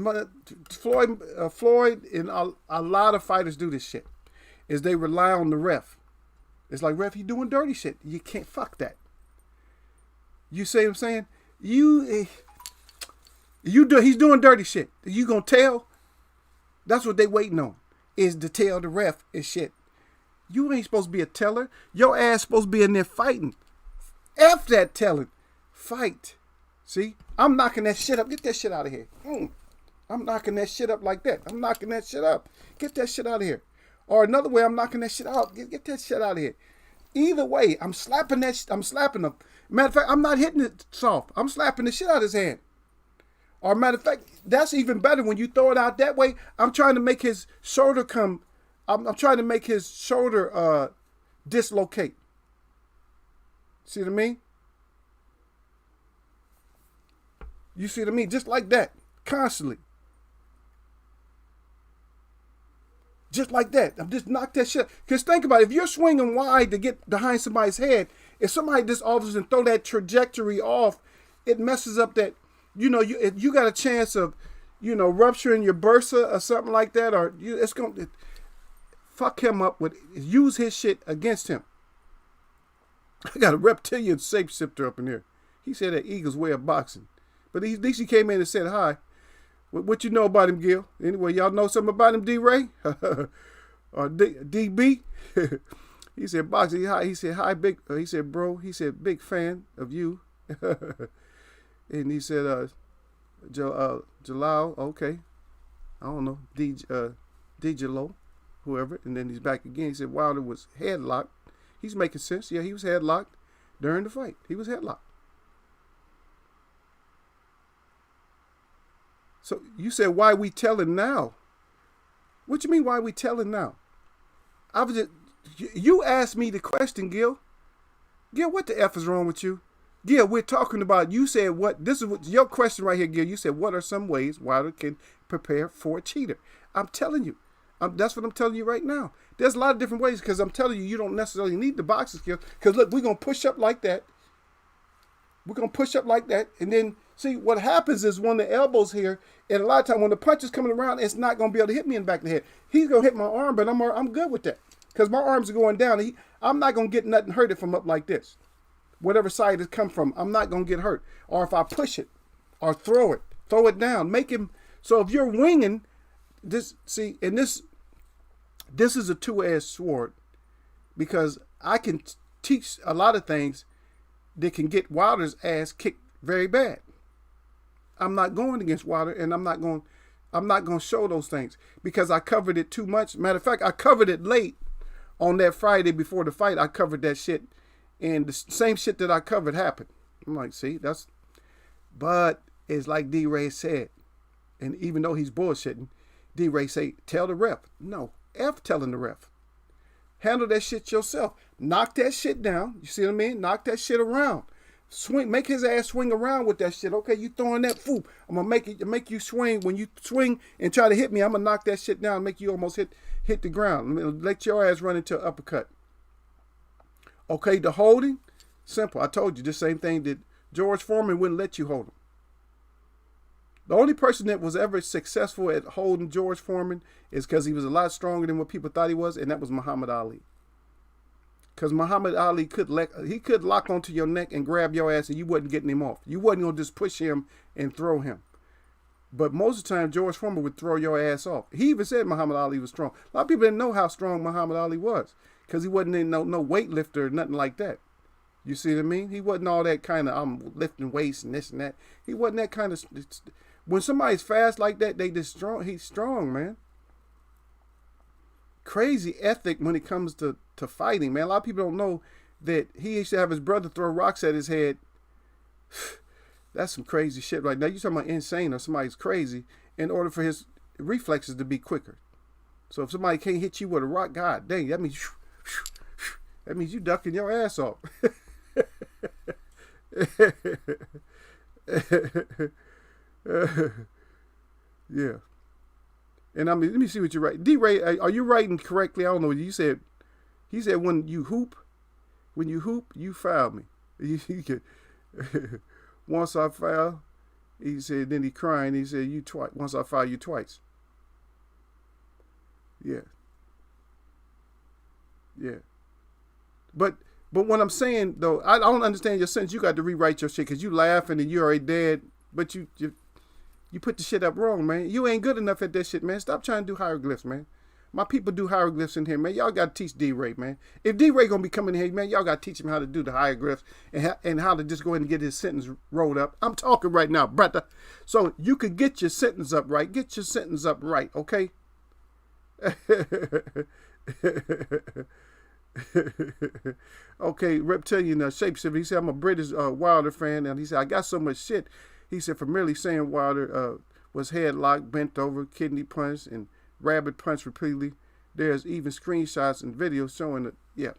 Floyd and a lot of fighters do this shit. Is they rely on the ref. It's like, ref, you doing dirty shit. You can't fuck that. You see what I'm saying? He's doing dirty shit. You gonna tell? That's what they waiting on, is to tell the ref and shit. You ain't supposed to be a teller. Your ass supposed to be in there fighting. F that telling. Fight. See? I'm knocking that shit up. Get that shit out of here. I'm knocking that shit up like that. I'm knocking that shit up. Get that shit out of here. Or another way, I'm knocking that shit out. Get that shit out of here. Either way, I'm slapping that. I'm slapping him. Matter of fact, I'm not hitting it soft. I'm slapping the shit out of his hand. Or matter of fact, that's even better when you throw it out that way. I'm trying to make his shoulder come. I'm trying to make his shoulder dislocate. See what I mean? You see what I mean? Just like that, constantly. Just like that. I'm just knock that shit. Because think about it. If you're swinging wide to get behind somebody's head, if somebody just all of a sudden throw that trajectory off, it messes up that, you got a chance of, rupturing your bursa or something like that, or it's going to fuck him up use his shit against him. I got a reptilian shapeshifter up in here. He said that Eagles way of boxing. But at least he came in and said hi. What you know about him, Gil? Anyway, y'all know something about him, D-Ray? Or DB? He said, boxing. He said, hi, big. He said, bro. He said, big fan of you. And he said, Jalal, okay. I don't know. Jalal, whoever. And then he's back again. He said, Wilder was headlocked. He's making sense. Yeah, he was headlocked during the fight. He was headlocked. So you said, why we telling now? What you mean, why we telling now? You asked me the question, Gil. Gil, what the F is wrong with you? Gil, we're talking about, you said this is what your question right here, Gil. You said, what are some ways Wilder can prepare for a cheater? I'm telling you. That's what I'm telling you right now. There's a lot of different ways, because I'm telling you, you don't necessarily need the boxing skills. Because look, we're going to push up like that. We're going to push up like that. And then, see, what happens is when the elbows here, and a lot of times when the punch is coming around, it's not going to be able to hit me in the back of the head. He's going to hit my arm, but I'm good with that. Because my arms are going down. I'm not going to get nothing hurted from up like this. Whatever side it come from, I'm not going to get hurt. Or if I push it or throw it down, make him. So if you're winging, this is a two-edged sword, because I can teach a lot of things that can get Wilder's ass kicked very bad. I'm not going against Wilder, and I'm not going to show those things because I covered it too much. Matter of fact, I covered it late on that Friday before the fight. I covered that shit, and the same shit that I covered happened. I'm like, see, but it's like D-Ray said, and even though he's bullshitting, D-Ray say, tell the ref. No, F telling the ref. Handle that shit yourself. Knock that shit down. You see what I mean? Knock that shit around. Swing, make his ass swing around with that shit. Okay, you throwing that fool. I'm gonna make you swing. When you swing and try to hit me, I'm gonna knock that shit down and make you almost hit the ground. Let your ass run into an uppercut. Okay, the holding, simple. I told you the same thing that George Foreman wouldn't let you hold him. The only person that was ever successful at holding George Foreman is because he was a lot stronger than what people thought he was, and that was Muhammad Ali. Because Muhammad Ali could lock onto your neck and grab your ass, and you wasn't getting him off. You wasn't going to just push him and throw him. But most of the time, George Foreman would throw your ass off. He even said Muhammad Ali was strong. A lot of people didn't know how strong Muhammad Ali was, because he wasn't no weightlifter or nothing like that. You see what I mean? He wasn't all that kind of, I'm lifting weights and this and that. He wasn't that kind of. When somebody's fast like that, he's strong, man. Crazy ethic when it comes to fighting, man. A lot of people don't know that he used to have his brother throw rocks at his head. That's some crazy shit right now. You're talking about insane or somebody's crazy in order for his reflexes to be quicker. So if somebody can't hit you with a rock, god dang, that means you ducking your ass off. Yeah. And let me see what you write. D-Ray, are you writing correctly? I don't know. You said, he said when you hoop, you foul me. Once I foul, he said, then he crying, he said, you twice. Once I foul you twice. Yeah. Yeah. But what I'm saying though, I don't understand your sentence. You got to rewrite your shit because you laughing and you already dead. But you put the shit up wrong, man. You ain't good enough at that shit, man. Stop trying to do hieroglyphs, man. My people do hieroglyphs in here, man. Y'all got to teach D-Ray, man. If D-Ray going to be coming in here, man, y'all got to teach him how to do the hieroglyphs and how to just go ahead and get his sentence rolled up. I'm talking right now, brother. So you could get your sentence up right. Get your sentence up right, okay? Okay, Reptilian Shapeshifter. He said, I'm a British Wilder fan. And he said, I got so much shit. He said, for merely saying Wilder was headlocked, bent over, kidney punched, and rabbit punch repeatedly. There's even screenshots and videos showing it. Yeah,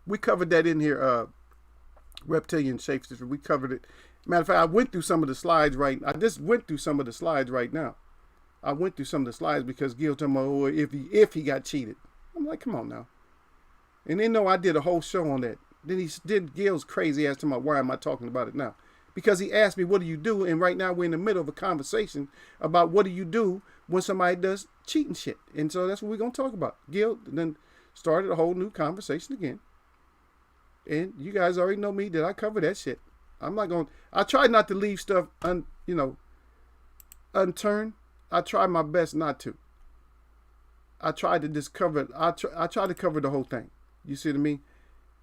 we covered that in here. Reptilian Shapeshifter. We covered it. Matter of fact, I went through some of the slides I just went through some of the slides right now. I went through some of the slides because Gil told me, oh, if he got cheated. I'm like, come on now. And then I did a whole show on that. Then Gil's crazy ass to me, why am I talking about it now? Because he asked me, what do you do? And right now we're in the middle of a conversation about what do you do when somebody does cheating shit. And so that's what we're going to talk about. Gil then started a whole new conversation again. And you guys already know me that I cover that shit. I'm not going to, I try not to leave stuff unturned. I try my best not to. I try to just cover, I try to cover the whole thing. You see what I mean?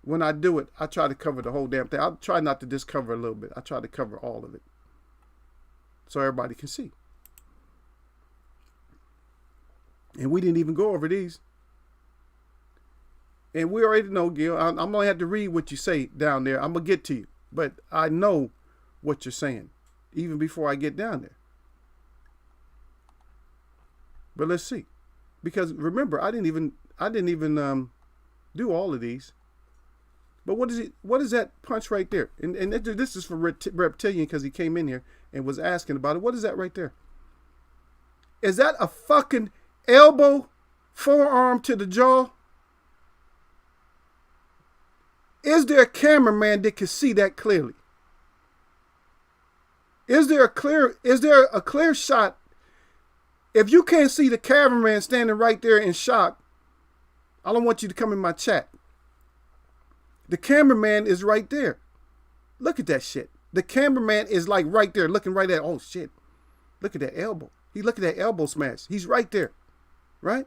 When I do it, I try to cover the whole damn thing. I try not to just cover a little bit. I try to cover all of it. So everybody can see. And we didn't even go over these. And we already know, Gil, I'm going to have to read what you say down there. I'm going to get to you. But I know what you're saying, even before I get down there. But let's see. Because remember, I didn't even do all of these. But what is that punch right there? And this is for Reptilian because he came in here and was asking about it. What is that right there? Is that a fucking elbow, forearm to the jaw? Is there a cameraman that can see that clearly? Is there a clear shot? If you can't see the cameraman standing right there in shock, I don't want you to come in my chat. The cameraman is right there. Look at that shit. The cameraman is like right there looking right at, oh shit. Look at that elbow. Look at that elbow smash. He's right there. Right?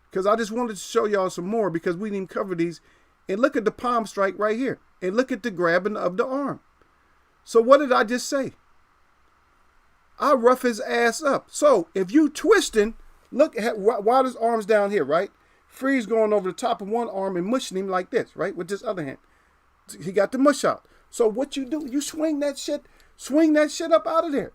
Because I just wanted to show y'all some more because we didn't cover these. And look at the palm strike right here. And look at the grabbing of the arm. So what did I just say? I rough his ass up. So if you twisting, look at Wilder's arms down here, right? Freeze going over the top of one arm and mushing him like this, right? With his other hand. He got the mush out. So what you do, you swing that shit up out of there.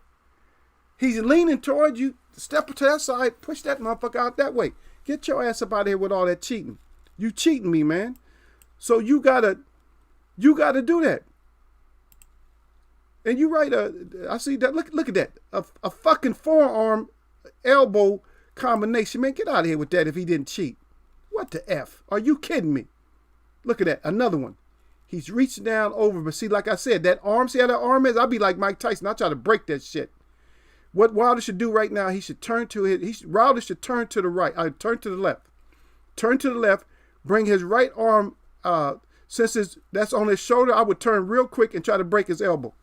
He's leaning toward you, step to that side, push that motherfucker out that way. Get your ass up out of here with all that cheating. You cheating me, man. So you gotta do that. And you right, I see that, look at that. A fucking forearm, elbow combination. Man, get out of here with that if he didn't cheat. What the F? Are you kidding me? Look at that. Another one. He's reaching down over, but see, like I said, that arm, see how that arm is? I'll be like Mike Tyson. I'll try to break that shit. What Wilder should do right now, he should turn to Wilder should turn to the right. Turn to the left. Turn to the left. Bring his right arm, since that's on his shoulder, I would turn real quick and try to break his elbow.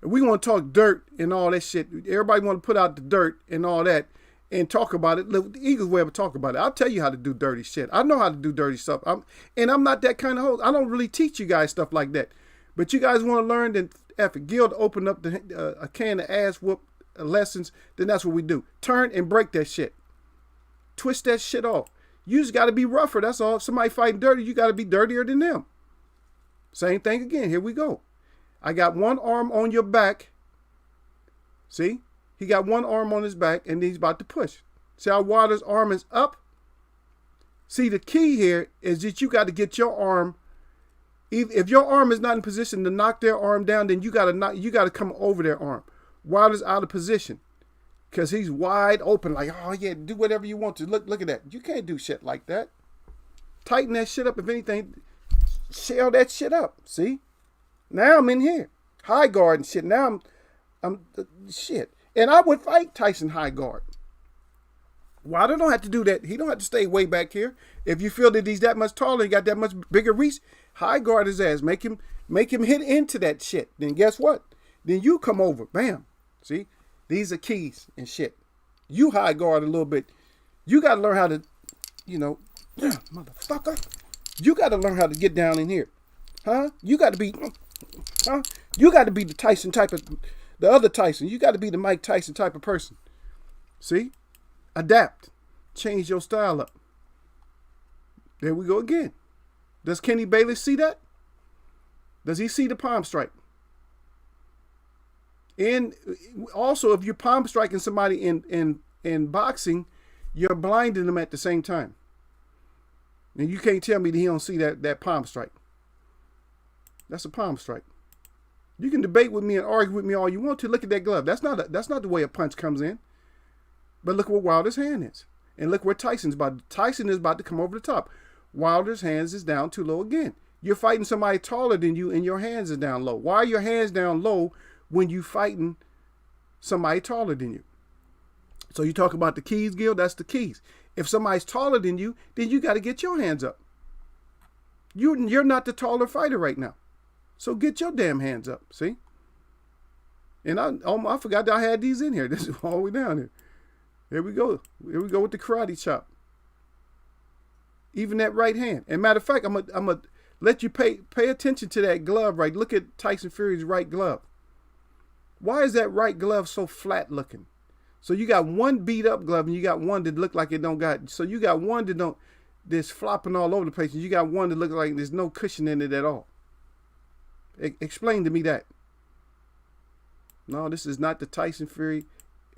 We want to talk dirt and all that shit. Everybody want to put out the dirt and all that and talk about it. The easiest way to talk about it. I'll tell you how to do dirty shit. I know how to do dirty stuff. I'm not that kind of host. I don't really teach you guys stuff like that. But you guys want to learn, then after Guild opened up a can of ass whoop lessons, then that's what we do. Turn and break that shit. Twist that shit off. You just got to be rougher. That's all. If somebody fighting dirty, you got to be dirtier than them. Same thing again. Here we go. I got one arm on your back. See? He got one arm on his back and he's about to push. See how Wilder's arm is up? See, the key here is that you got to get your arm. If your arm is not in position to knock their arm down, then you got to come over their arm. Wilder's out of position because he's wide open. Like, oh yeah, do whatever you want to. Look at that. You can't do shit like that. Tighten that shit up. If anything, shell that shit up. See? Now I'm in here. High guard and shit. Now I'm shit. And I would fight Tyson high guard. Wilder don't have to do that. He don't have to stay way back here. If you feel that he's that much taller, he got that much bigger reach, high guard his ass. Make him hit into that shit. Then guess what? Then you come over. Bam. See? These are keys and shit. You high guard a little bit. You got to learn how to, motherfucker. You got to learn how to get down in here. Huh? You got to be, You got to be the Tyson type of, the other Tyson. You got to be the Mike Tyson type of person. See? Adapt. Change your style up. There we go again. Does Kenny Bayless see that? Does he see the palm strike? And also, if you're palm striking somebody in boxing, you're blinding them at the same time. And you can't tell me that he don't see that palm strike. That's a palm strike. You can debate with me and argue with me all you want to. Look at that glove. That's not the way a punch comes in. But look where Wilder's hand is. And look where Tyson's about. Tyson is about to come over the top. Wilder's hands is down too low again. You're fighting somebody taller than you and your hands are down low. Why are your hands down low when you fighting somebody taller than you? So you talk about the keys, Gil? That's the keys. If somebody's taller than you, then you got to get your hands up. You're not the taller fighter right now. So get your damn hands up, see? And I forgot that I had these in here. This is all the way down here. Here we go. Here we go with the karate chop. Even that right hand. And matter of fact, I'm gonna let you pay attention to that glove, right? Look at Tyson Fury's right glove. Why is that right glove so flat looking? So you got one beat up glove and you got one that look like it don't got. So you got one that's flopping all over the place, and you got one that looks like there's no cushion in it at all. Explain to me that. No, this is not the Tyson Fury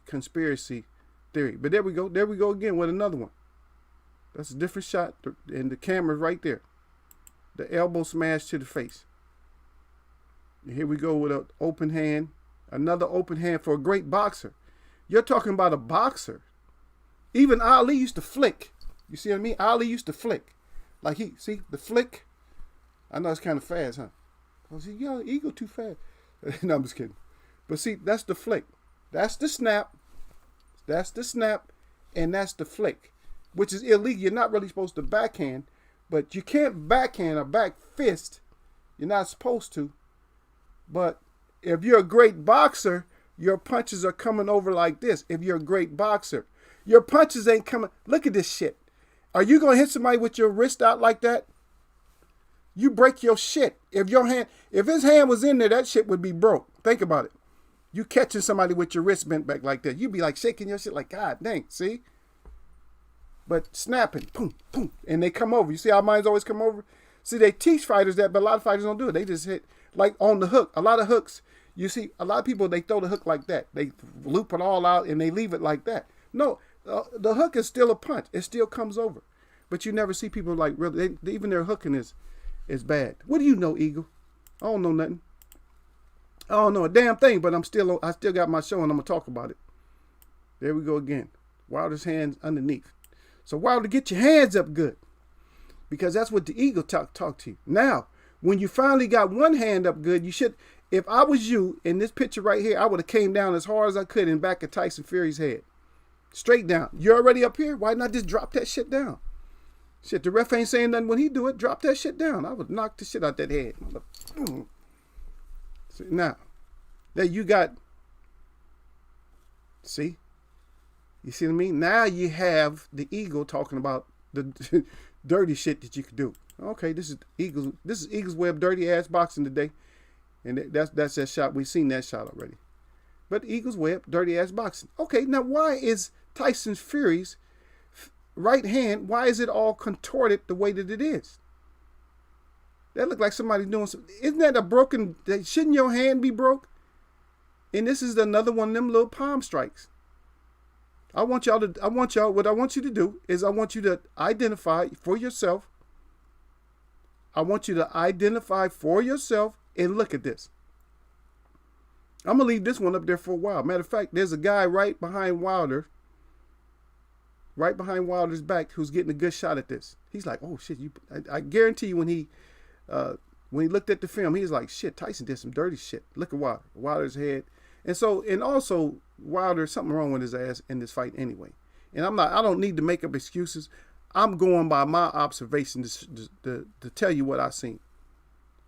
conspiracy theory. But there we go. There we go again with another one. That's a different shot, and the camera's right there. The elbow smash to the face. And here we go with an open hand. Another open hand for a great boxer. You're talking about a boxer. Even Ali used to flick. You see what I mean? Ali used to flick. Like see the flick? I know it's kind of fast, huh? I was like, yo, you go too fast. No, I'm just kidding. But see, that's the flick. That's the snap. That's the snap. And that's the flick. Which is illegal. You're not really supposed to backhand. But you can't backhand or back fist. You're not supposed to. But if you're a great boxer, your punches are coming over like this. If you're a great boxer, your punches ain't coming. Look at this shit. Are you going to hit somebody with your wrist out like that? You break your shit. If his hand was in there, that shit would be broke. Think about it. You catching somebody with your wrist bent back like that. You'd be like shaking your shit like, God dang, see? But snapping, boom, boom, and they come over. You see how mines always come over? See, they teach fighters that, but a lot of fighters don't do it. They just hit, like on the hook. A lot of hooks, you see, a lot of people, they throw the hook like that. They loop it all out and they leave it like that. No, the hook is still a punch. It still comes over. But you never see people like really, even their hooking is bad. What do you know, Eagle? I don't know nothing. I don't know a damn thing, but I still got my show and I'm going to talk about it. There we go again. Wilder's hands underneath. So Wilder, get your hands up good. Because that's what the Eagle talk to you. Now, when you finally got one hand up good, you should, if I was you in this picture right here, I would have came down as hard as I could in back of Tyson Fury's head. Straight down. You're already up here? Why not just drop that shit down? Shit, the ref ain't saying nothing when he do it. Drop that shit down. I would knock the shit out that head. See, now, that you got, see? You see what I mean? Now you have the Eagle talking about the dirty shit that you could do. Okay, this is Eagle's way of dirty ass boxing today. And that's that shot. We've seen that shot already. But Eagle's way of dirty ass boxing. Okay, now why is Tyson Fury's right hand, why is it all contorted the way that it is? That look like somebody doing something. Isn't that a broken, shouldn't your hand be broke? And this is another one of them little palm strikes. What I want you to do is I want you to identify for yourself. I want you to identify for yourself and look at this. I'm going to leave this one up there for a while. Matter of fact, there's a guy right behind Wilder's back who's getting a good shot at this. He's like, oh shit, I guarantee you when he looked at the film, he was like, shit, Tyson did some dirty shit. Look at Wilder's head. And also Wilder, something wrong with his ass in this fight anyway. And I don't need to make up excuses. I'm going by my observation to tell you what I've seen.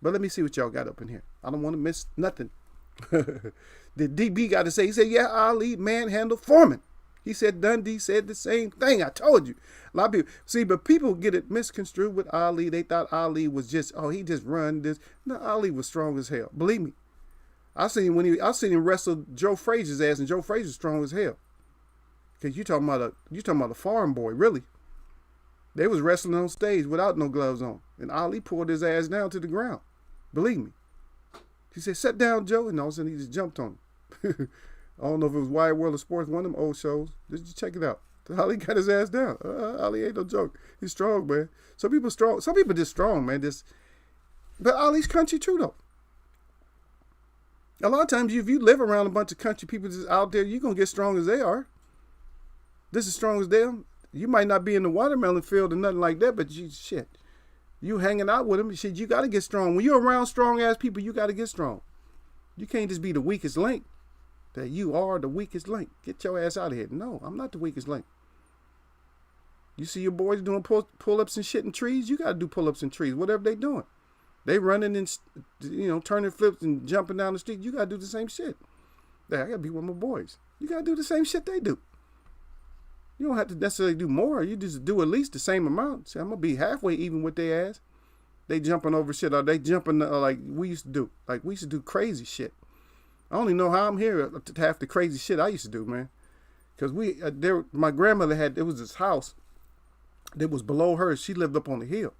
But let me see what y'all got up in here. I don't want to miss nothing. The DB got to say, he said, yeah, Ali manhandled Foreman. He said Dundee said the same thing. I told you. A lot of people, see, but people get it misconstrued with Ali. They thought Ali was just, oh, he just run this. No, Ali was strong as hell. Believe me. I seen him wrestle Joe Frazier's ass, and Joe Frazier's strong as hell. Cause you talking about a farm boy, really. They was wrestling on stage without no gloves on, and Ali pulled his ass down to the ground. Believe me. He said, "Sit down, Joe," and all of a sudden he just jumped on him. I don't know if it was Wide World of Sports, one of them old shows. Just check it out. Ali got his ass down. Ali ain't no joke. He's strong, man. Some people strong. Some people just strong, man. But Ali's country true though. A lot of times, if you live around a bunch of country people just out there, you're going to get strong as they are. This is strong as them. You might not be in the watermelon field or nothing like that, but you hanging out with them, shit, you got to get strong. When you're around strong-ass people, you got to get strong. You can't just be the weakest link. That you are the weakest link. Get your ass out of here. No, I'm not the weakest link. You see your boys doing pull-ups and shit in trees? You got to do pull-ups in trees, whatever they doing. They running and, turning flips and jumping down the street. You got to do the same shit. I got to be one of my boys. You got to do the same shit they do. You don't have to necessarily do more. You just do at least the same amount. See, I'm going to be halfway even with their ass. They jumping over shit. Or they jumping like we used to do. Like we used to do crazy shit. I only know how I'm here to have the crazy shit I used to do, man. Because my grandmother there was this house that was below hers. She lived up on the hill.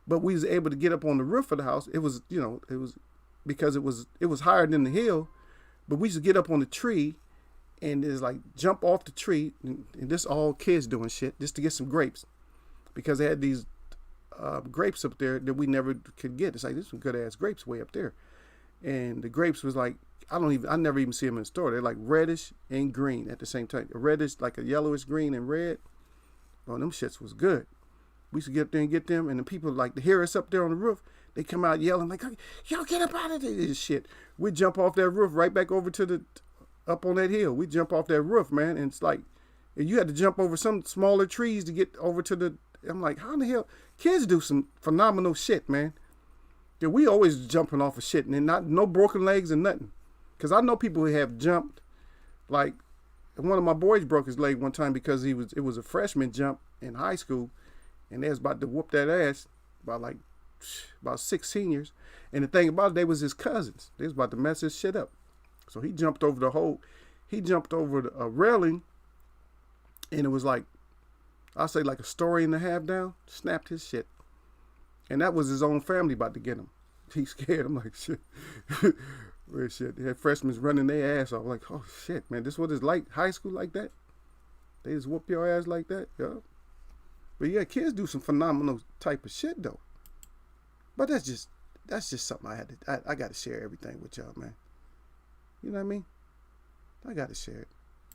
But we was able to get up on the roof of the house. It was because it was higher than the hill. But we used to get up on the tree and just like jump off the tree. And this all kids doing shit just to get some grapes. Because they had these grapes up there that we never could get. It's like, there's some good ass grapes way up there. And the grapes was like, I never even see them in the store. They're like reddish and green at the same time. A reddish, like a yellowish green and red. Oh, them shits was good. We used to get up there and get them, and the people like to hear us up there on the roof. They come out yelling like, "Y'all get up out of this shit!" We jump off that roof right back over to up on that hill. We jump off that roof, man, and it's like, and you had to jump over some smaller trees to get over to the. I'm like, how in the hell? Kids do some phenomenal shit, man. That we always jumping off of shit, and no broken legs and nothing. Cause I know people who have jumped, like one of my boys broke his leg one time because it was a freshman jump in high school. And they was about to whoop that ass by about 6 seniors. And the thing about it, they was his cousins. They was about to mess his shit up. So he jumped over a railing, and it was like, I'll say like a story and a half down, snapped his shit. And that was his own family about to get him. He's scared. I'm like, shit. Real shit. They had freshmen running their ass off. Like, oh shit, man, this what it's like, high school like that? They just whoop your ass like that? Yeah. But yeah, kids do some phenomenal type of shit though. But that's just something I got to share everything with y'all, man. You know what I mean? I got to share it.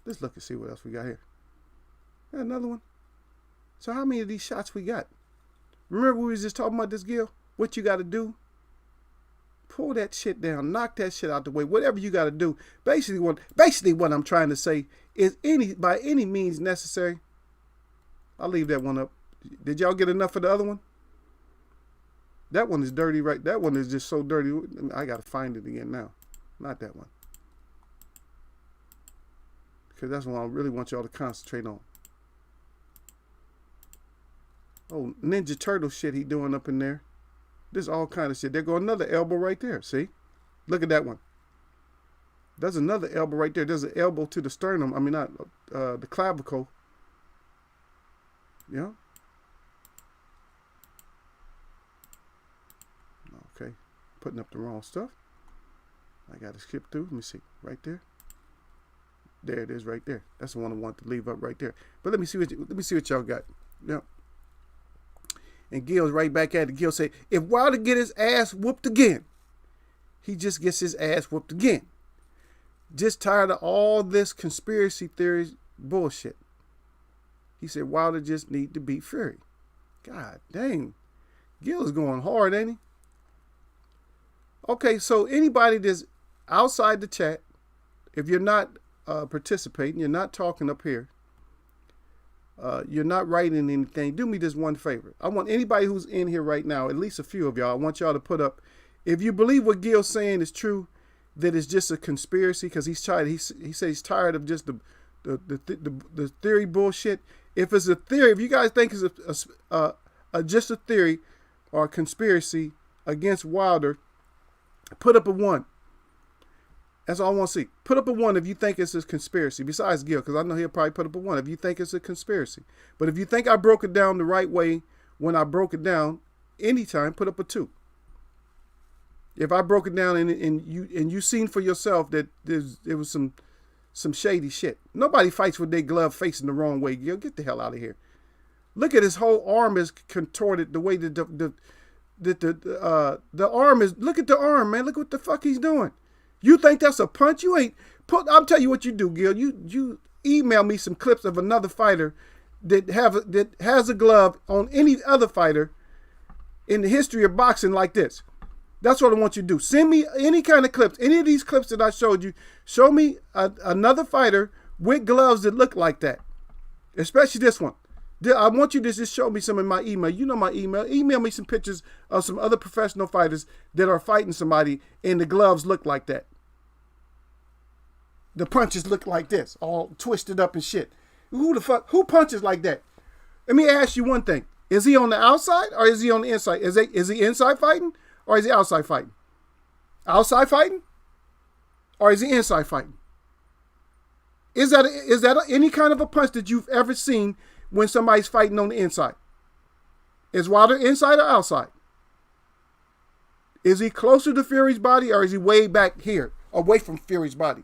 Let's look and see what else we got here. Got another one. So how many of these shots we got? Remember we was just talking about this, Gil? What you got to do? Pull that shit down. Knock that shit out the way. Whatever you got to do. Basically what I'm trying to say is by any means necessary. I'll leave that one up. Did y'all get enough of the other one? That one is dirty, right? That one is just so dirty. I got to find it again now. Not that one. Because that's what I really want y'all to concentrate on. Oh, Ninja Turtle shit he doing up in there. This all kind of shit. There go another elbow right there. See? Look at that one. There's another elbow right there. There's an elbow to the sternum. I mean, not the clavicle. Yeah. Okay. Putting up the wrong stuff. I got to skip through. Let me see. Right there. There it is right there. That's the one I want to leave up right there. But let me see what y'all got. Yeah. And Gil's right back at it. Gil say, if Wilder get his ass whooped again, he just gets his ass whooped again. Just tired of all this conspiracy theories bullshit. He said Wilder just need to beat Fury. God dang. Gil is going hard, ain't he? Okay, so anybody that's outside the chat, if you're not participating, you're not talking up here, you're not writing anything, do me this one favor. I want anybody who's in here right now, at least a few of y'all, I want y'all to put up, if you believe what Gil's saying is true, that it's just a conspiracy, because he's tired. He says he's tired of just the theory bullshit. If it's a theory, if you guys think it's just a theory or a conspiracy against Wilder, put up a 1. That's all I want to see. Put up a 1 if you think it's a conspiracy, besides Gil, because I know he'll probably put up a 1 if you think it's a conspiracy. But if you think I broke it down the right way when I broke it down, anytime, put up a 2. If I broke it down and you seen for yourself that there was some shady shit. Nobody fights with their glove facing the wrong way, Gil. Get the hell out of here. Look at his whole arm is contorted the way that the arm is. Look at the arm, man. Look what the fuck he's doing. You think that's a punch? You ain't put. I'll tell you what you do, Gil. You email me some clips of another fighter that has a glove on any other fighter in the history of boxing like this. That's what I want you to do. Send me any kind of clips, any of these clips that I showed you. Show me another fighter with gloves that look like that, especially this one. I want you to just show me some in my email. You know my email. Email me some pictures of some other professional fighters that are fighting somebody and the gloves look like that. The punches look like this, all twisted up and shit. Who punches like that? Let me ask you one thing. Is he on the outside or is he on the inside? Is he inside fighting or is he outside fighting? Outside fighting? Or is he inside fighting? Is that any kind of a punch that you've ever seen when somebody's fighting on the inside? Is Wilder inside or outside? Is he closer to Fury's body or is he way back here, away from Fury's body?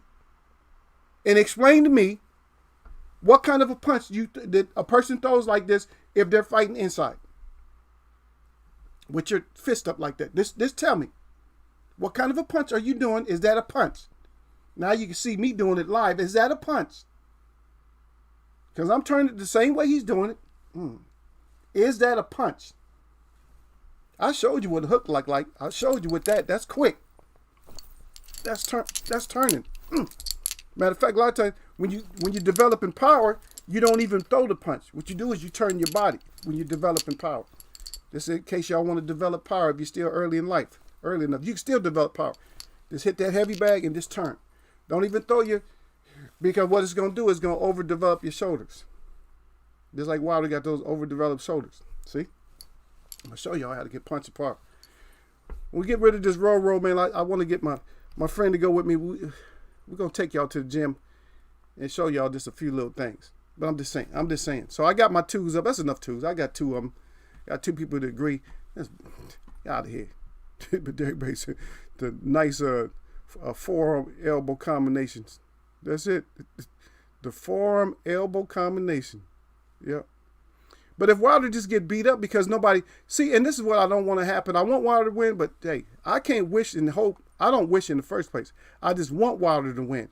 And explain to me what kind of a punch that a person throws like this if they're fighting inside. With your fist up like that. Just tell me. What kind of a punch are you doing? Is that a punch? Now you can see me doing it live. Is that a punch? Because I'm turning it the same way he's doing it. Is that a punch? I showed you what a hook looked like. I showed you what that. That's quick. That's turning. Matter of fact, a lot of times when you develop in power, you don't even throw the punch. What you do is you turn your body when you develop in power. This is in case y'all want to develop power if you're still early in life. Early enough. You can still develop power. Just hit that heavy bag and just turn. Don't even throw because what it's going to do is going to overdevelop your shoulders. Just like Wilder got those overdeveloped shoulders. See? I'm going to show y'all how to get punch apart. When we get rid of this roll, man, I want to get my friend to go with me. We're going to take y'all to the gym and show y'all just a few little things. But I'm just saying. So I got my 2s up. That's enough 2s. I got 2 of them. Got 2 people that agree. That's out of here. But Derek Bay said the nice forearm elbow combinations. That's it. The forearm elbow combination. Yep. But if Wilder just get beat up because nobody see, and this is what I don't want to happen. I want Wilder to win, but hey, I can't wish and hope. I don't wish in the first place. I just want Wilder to win.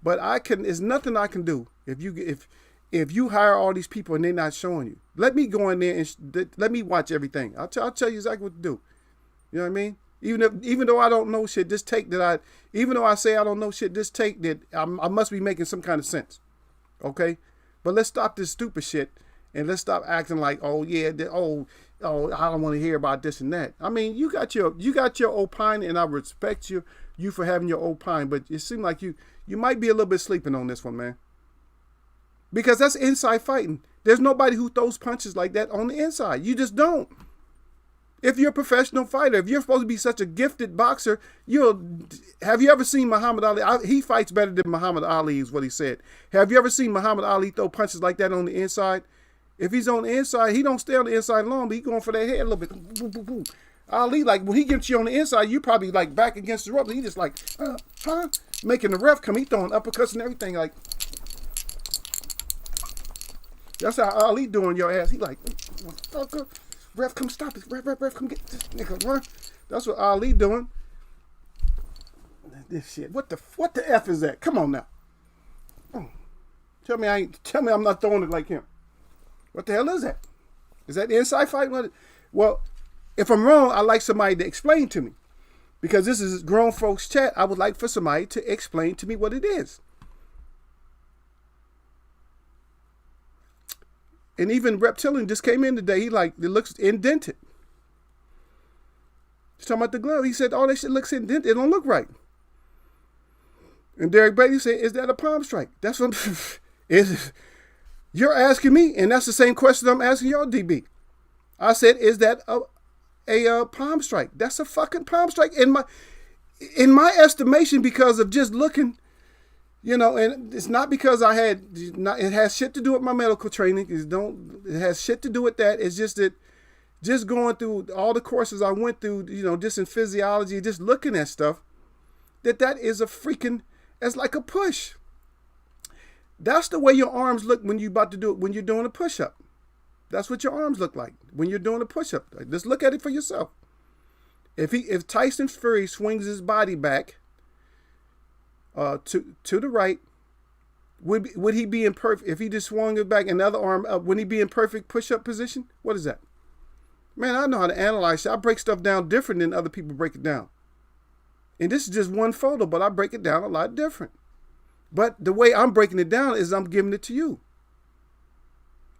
But there's nothing I can do if you hire all these people and they're not showing you. Let me go in there and let me watch everything. I'll tell you exactly what to do. You know what I mean? Even though I don't know shit, just take that even though I say I don't know shit, just take that I must be making some kind of sense. Okay? But let's stop this stupid shit and let's stop acting like, oh yeah, I don't want to hear about this and that. I mean, you got your opine and I respect you for having your opine, but it seems like you might be a little bit sleeping on this one, man. Because that's inside fighting. There's nobody who throws punches like that on the inside. You just don't. If you're a professional fighter, if you're supposed to be such a gifted boxer, have you ever seen Muhammad Ali? He fights better than Muhammad Ali is what he said. Have you ever seen Muhammad Ali throw punches like that on the inside? If he's on the inside, he don't stay on the inside long, but he's going for that head a little bit. Boom, boom, boom. Ali, like when he gets you on the inside, you probably like back against the rope. He just like, making the ref come. He throwing uppercuts and everything like. That's how Ali doing your ass. He like, ref, come stop it. Ref, come get this nigga, run. That's what Ali doing. This shit. What the F is that? Come on now. Tell me I'm not throwing it like him. What the hell is that? Is that the inside fight? Well, if I'm wrong, I'd like somebody to explain to me. Because this is grown folks chat, I would like for somebody to explain to me what it is. And even Reptilian just came in today. He like, it looks indented. He's talking about the glove. He said, oh, that shit looks indented. It don't look right. And Derek Beatty said, is that a palm strike? That's what you're asking me, and that's the same question I'm asking y'all, DB. I said, is that a palm strike? That's a fucking palm strike in my estimation, because of just looking, and it's not because it has shit to do with my medical training. It has shit to do with that. It's just that just going through all the courses I went through, just in physiology, just looking at stuff, that is a freaking, it's like a push. That's the way your arms look when you're about to do it, when you're doing a push-up. That's what your arms look like when you're doing a push-up. Just look at it for yourself. If Tyson Fury swings his body back to the right, would he be in perfect? If he just swung it back, another arm up, would he be in perfect push-up position? What is that? Man, I know how to analyze shit. I break stuff down different than other people break it down. And this is just one photo, but I break it down a lot different. But the way I'm breaking it down is I'm giving it to you.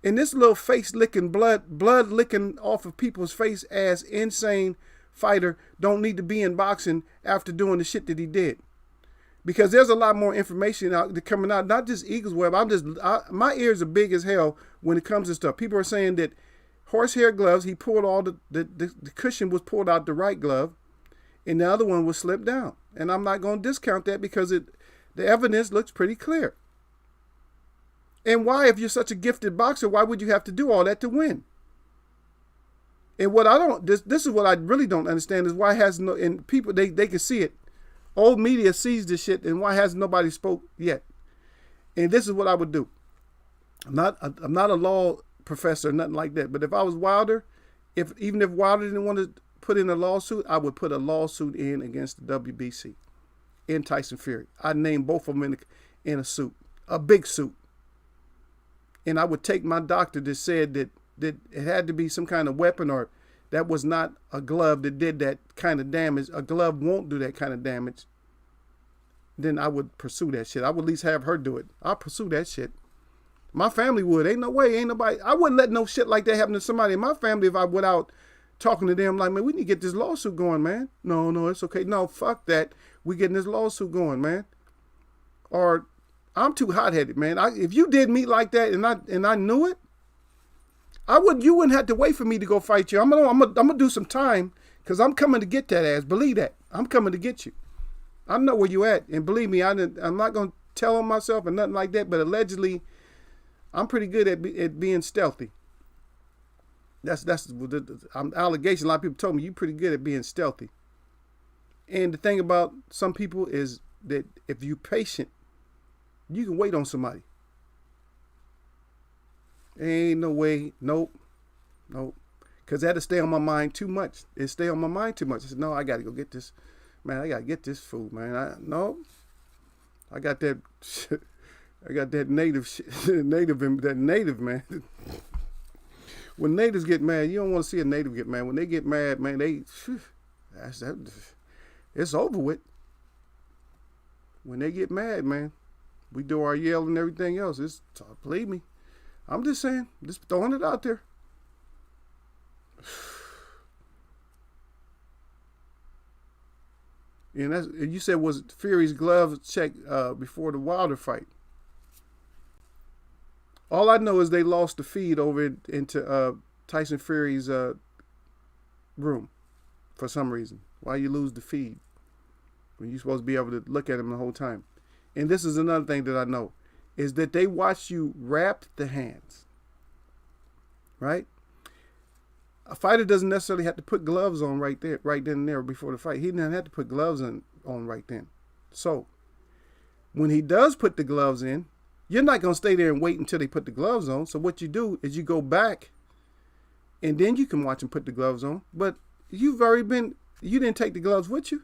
And this little face licking, blood licking off of people's face ass insane fighter don't need to be in boxing after doing the shit that he did. Because there's a lot more information coming out, not just Eagles Web. My ears are big as hell when it comes to stuff. People are saying that horsehair gloves, he pulled all the cushion was pulled out the right glove, and the other one was slipped down. And I'm not going to discount that, because the evidence looks pretty clear. And why, if you're such a gifted boxer, why would you have to do all that to win? And what this is what I really don't understand is why and people, they can see it. Old media sees this shit, and why hasn't nobody spoke yet? And this is what I would do. I'm not a law professor or nothing like that, but if I was Wilder, even if Wilder didn't want to put in a lawsuit, I would put a lawsuit in against the WBC and Tyson Fury. I'd name both of them in a suit, a big suit. And I would take my doctor that said that it had to be some kind of weapon, or that was not a glove that did that kind of damage. A glove won't do that kind of damage. Then I would pursue that shit. I would at least have her do it. I'll pursue that shit. My family would. Ain't no way. Ain't nobody. I wouldn't let no shit like that happen to somebody in my family if I went out talking to them like, man, we need to get this lawsuit going, man. No, it's okay. No, fuck that. We getting this lawsuit going, man. Or I'm too hot-headed, man. If you did me like that and I knew it, you wouldn't have to wait for me to go fight you. I'm gonna do some time, because I'm coming to get that ass. Believe that. I'm coming to get you. I know where you at, and believe me, I'm not gonna tell on myself or nothing like that. But allegedly, I'm pretty good at being stealthy. That's allegation. A lot of people told me you're pretty good at being stealthy. And the thing about some people is that if you're patient, you can wait on somebody. Ain't no way. Nope. Because that'll stay on my mind too much. It stay on my mind too much. I said, no, I got to go get this. Man, I got to get this food, man. I got that. I got that native shit. That native, man. When natives get mad, you don't want to see a native get mad. When they get mad, man, it's over with. When they get mad, man, we do our yell and everything else. Believe me. I'm just saying, just throwing it out there. And you said, was Fury's glove checked before the Wilder fight? All I know is they lost the feed over into Tyson Fury's room for some reason. Why you lose the feed when you're supposed to be able to look at him the whole time? And this is another thing that I know, is that they watch you wrap the hands, right? A fighter doesn't necessarily have to put gloves on right then and there before the fight. He didn't have to put gloves on right then. So when he does put the gloves in, you're not going to stay there and wait until they put the gloves on. So what you do is you go back, and then you can watch him put the gloves on. But you didn't take the gloves with you.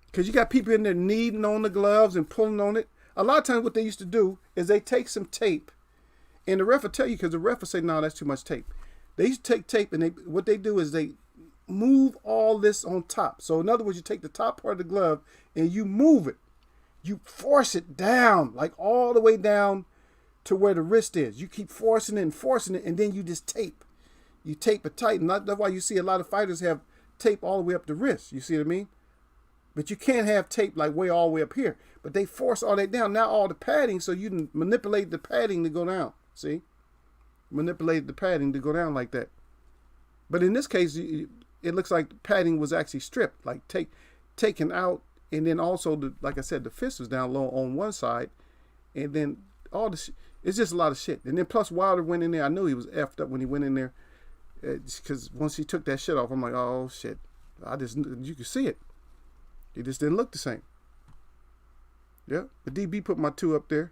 Because you got people in there kneading on the gloves and pulling on it. A lot of times what they used to do is they take some tape, and the ref will tell you, because the ref will say, no, that's too much tape. They used to take tape, and what they do is they move all this on top. So in other words, you take the top part of the glove and you move it. You force it down, like all the way down to where the wrist is. You keep forcing it and forcing it, and then you just tape. You tape it tight. And that's why you see a lot of fighters have tape all the way up the wrist. You see what I mean? But you can't have tape like way all the way up here. But they force all that down. Now all the padding, so you can manipulate the padding to go down. See? Manipulate the padding to go down like that. But in this case, it looks like the padding was actually stripped, like taken out. And then also, like I said, the fist was down low on one side. And then it's just a lot of shit. And then plus Wilder went in there. I knew he was effed up when he went in there. Because once he took that shit off, I'm like, oh shit. You could see it. It just didn't look the same. Yeah. But DB put my 2 up there.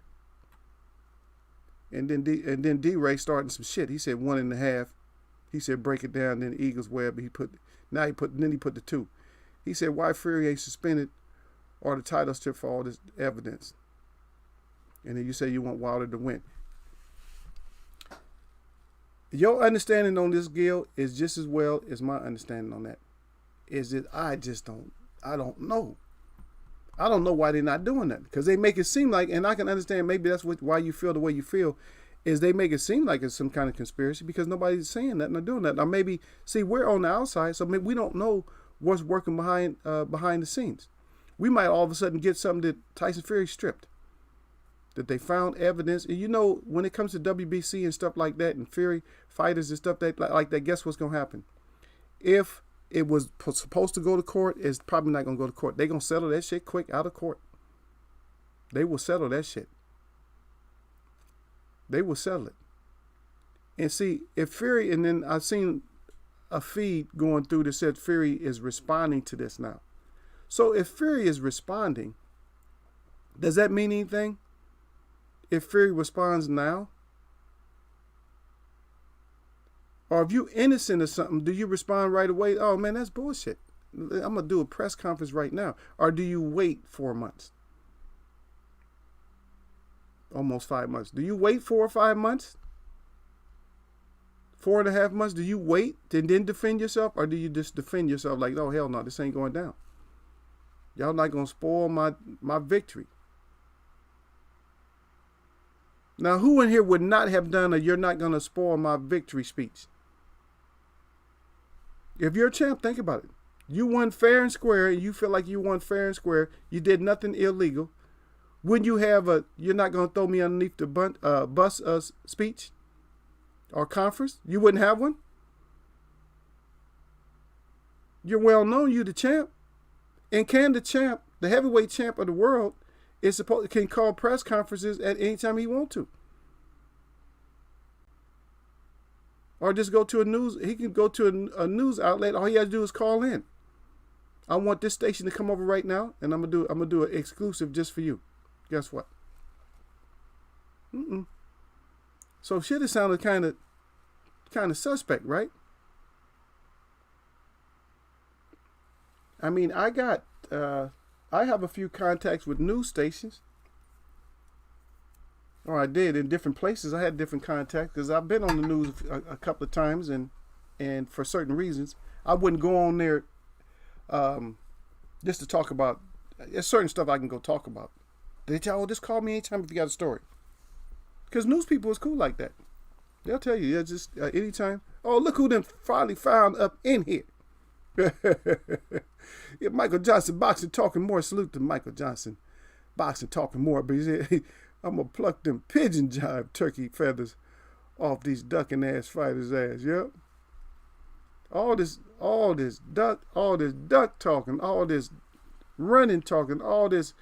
And then D-Ray starting some shit. He said 1.5. He said break it down. Then Eagles web. Then he put the 2. He said why Fury ain't suspended or the title strip for all this evidence. And then you say you want Wilder to win. Your understanding on this, Gil, is just as well as my understanding on that. Is that I don't know. I don't know why they're not doing that. Because they make it seem like, and I can understand maybe that's why you feel the way you feel, is they make it seem like it's some kind of conspiracy because nobody's saying that and doing that. Now maybe, see, we're on the outside, so maybe we don't know what's working behind the scenes. We might all of a sudden get something that Tyson Fury stripped. That they found evidence. And you know, when it comes to WBC and stuff like that and Fury fighters and stuff like that, guess what's going to happen? If it was supposed to go to court, it's probably not going to go to court. They're going to settle that shit quick out of court. They will settle that shit. They will settle it. And see, if Fury, and then I've seen a feed going through that said Fury is responding to this now. So if Fury is responding, does that mean anything? If Fury responds now? Or if you innocent or something, do you respond right away? Oh man, that's bullshit. I'm going to do a press conference right now. Or do you wait 4 months? Almost 5 months. Do you wait 4 or 5 months? 4.5 months? Do you wait and then defend yourself? Or do you just defend yourself like, oh hell no, this ain't going down. Y'all not going to spoil my victory. Now, who in here would not have done a "you're not going to spoil my victory" speech? If you're a champ, think about it. You won fair and square, and you feel like you won fair and square. You did nothing illegal. Wouldn't you have a "you're not going to throw me underneath the bus" speech or conference? You wouldn't have one? You're well known. You the champ. And can the champ, the heavyweight champ of the world, can call press conferences at any time he wants to. Or just go to he can go to a news outlet. All he has to do is call in. I want this station to come over right now, and I'm gonna do an exclusive just for you. Guess what? So shit, it sounded kind of suspect, right? I mean, I have a few contacts with news stations. Or I did in different places. I had different contacts because I've been on the news a couple of times, and for certain reasons, I wouldn't go on there just to talk about. There's certain stuff I can go talk about. They tell, just call me anytime if you got a story. Because news people is cool like that. They'll tell you, yeah, just anytime. Oh, look who them finally found up in here. Yeah, Michael Johnson boxing talking more. Salute to Michael Johnson boxing talking more. But he said, I'm gonna pluck them pigeon jive turkey feathers off these ducking ass fighters' ass. Yep. All this duck talking, all this running talking, all this